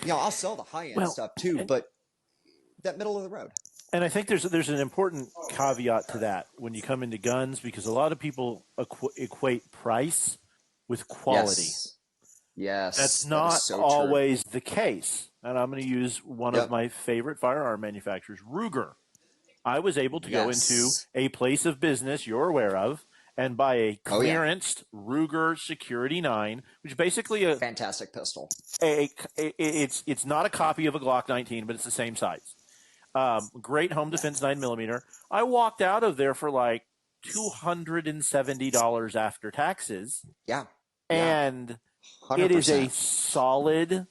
Speaker 3: I'll sell the high end stuff too, but that middle of the road.
Speaker 2: And I think there's an important caveat to that when you come into guns, because a lot of people equate price with quality.
Speaker 3: Yes.
Speaker 2: That's not so always the case. And I'm going to use one of my favorite firearm manufacturers, Ruger. I was able to go into a place of business you're aware of and buy a clearanced Ruger Security 9, which is basically a
Speaker 3: fantastic pistol.
Speaker 2: It's not a copy of a Glock 19, but it's the same size. Great home defense 9mm. I walked out of there for like $270 after taxes. And 100%. It is a solid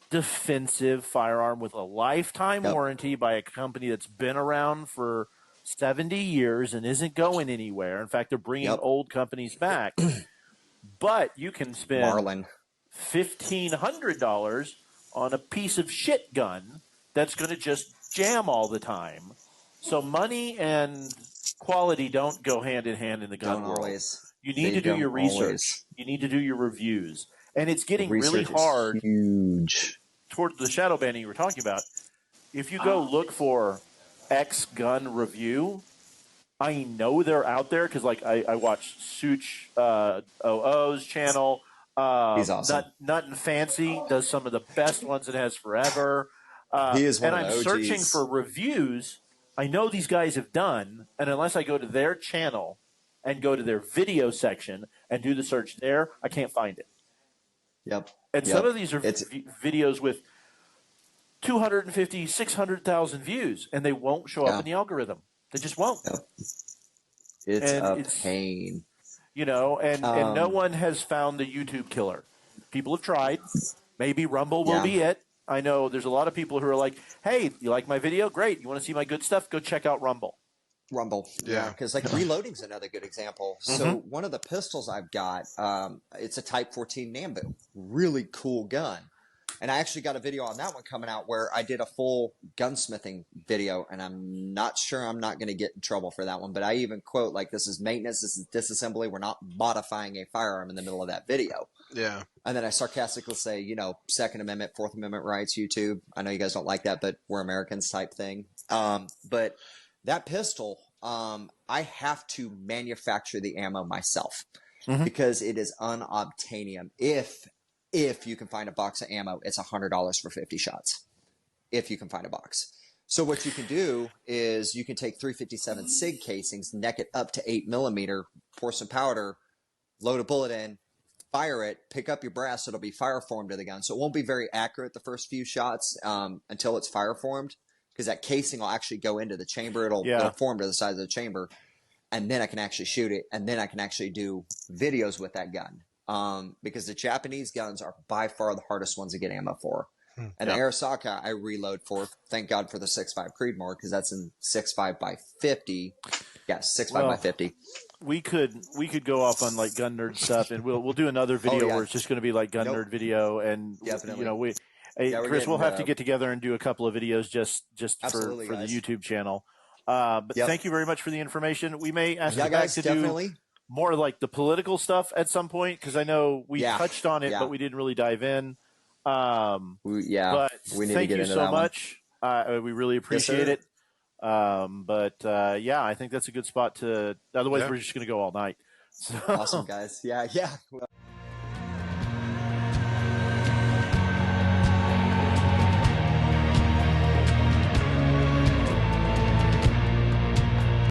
Speaker 2: defensive firearm with a lifetime warranty by a company that's been around for 70 years and isn't going anywhere. In fact, they're bringing old companies back. But you can spend $1,500 on a piece of shit gun that's going to just jam all the time. So money and quality don't go hand in hand in the gun world. You need to do your research. You need to do your reviews. And it's getting really hard toward the shadow banning you were talking about. If you go look for X gun review, I know they're out there because, like, I watch Such OO's channel.
Speaker 3: He's awesome.
Speaker 2: Nut and Fancy does some of the best ones it has forever.
Speaker 3: He is one
Speaker 2: and
Speaker 3: of
Speaker 2: I'm
Speaker 3: the
Speaker 2: searching for reviews I know these guys have done, and unless I go to their channel and go to their video section and do the search there, I can't find it. And some of these are videos with 250, 600,000 views, and they won't show up in the algorithm. They just won't.
Speaker 3: It's pain.
Speaker 2: And no one has found the YouTube killer. People have tried. Maybe Rumble will be it. I know there's a lot of people who are like, hey, you like my video? Great. You want to see my good stuff? Go check out Rumble.
Speaker 3: Because like reloading's another good example. So one of the pistols I've got, it's a Type 14 Nambu. Really cool gun. And I actually got a video on that one coming out where I did a full gunsmithing video, and I'm not sure I'm not going to get in trouble for that one. But I even quote, like, this is maintenance, this is disassembly. We're not modifying a firearm in the middle of that video. And then I sarcastically say, Second Amendment, Fourth Amendment rights, YouTube. I know you guys don't like that, but we're Americans type thing. But that pistol, I have to manufacture the ammo myself because it is unobtainium. If you can find a box of ammo, it's $100 for 50 shots. If you can find a box. So what you can do is you can take 357 SIG casings, neck it up to 8mm, pour some powder, load a bullet in, fire it, pick up your brass. It'll be fire formed to the gun. So it won't be very accurate the first few shots until it's fire formed, because that casing will actually go into the chamber. It'll form to the size of the chamber, and then I can actually shoot it, and then I can actually do videos with that gun. Because the Japanese guns are by far the hardest ones to get ammo for. And the Arisaka I reload for. Thank God for the 6.5 Creedmoor, because that's in 6.5 by 50. Yeah, 6.5 by 50.
Speaker 2: We could go off on like gun nerd stuff, and we'll do another video where it's just going to be like gun nerd video, and
Speaker 3: Definitely.
Speaker 2: Chris, we'll have to get together and do a couple of videos just for the YouTube channel. But thank you very much for the information. We may ask you back to do more like the political stuff at some point, because I know we touched on it, but we didn't really dive in. But
Speaker 3: we need to get into
Speaker 2: so much. We really appreciate it. I think that's a good spot to. Otherwise, we're just going to go all night. So.
Speaker 3: Awesome, guys. Yeah.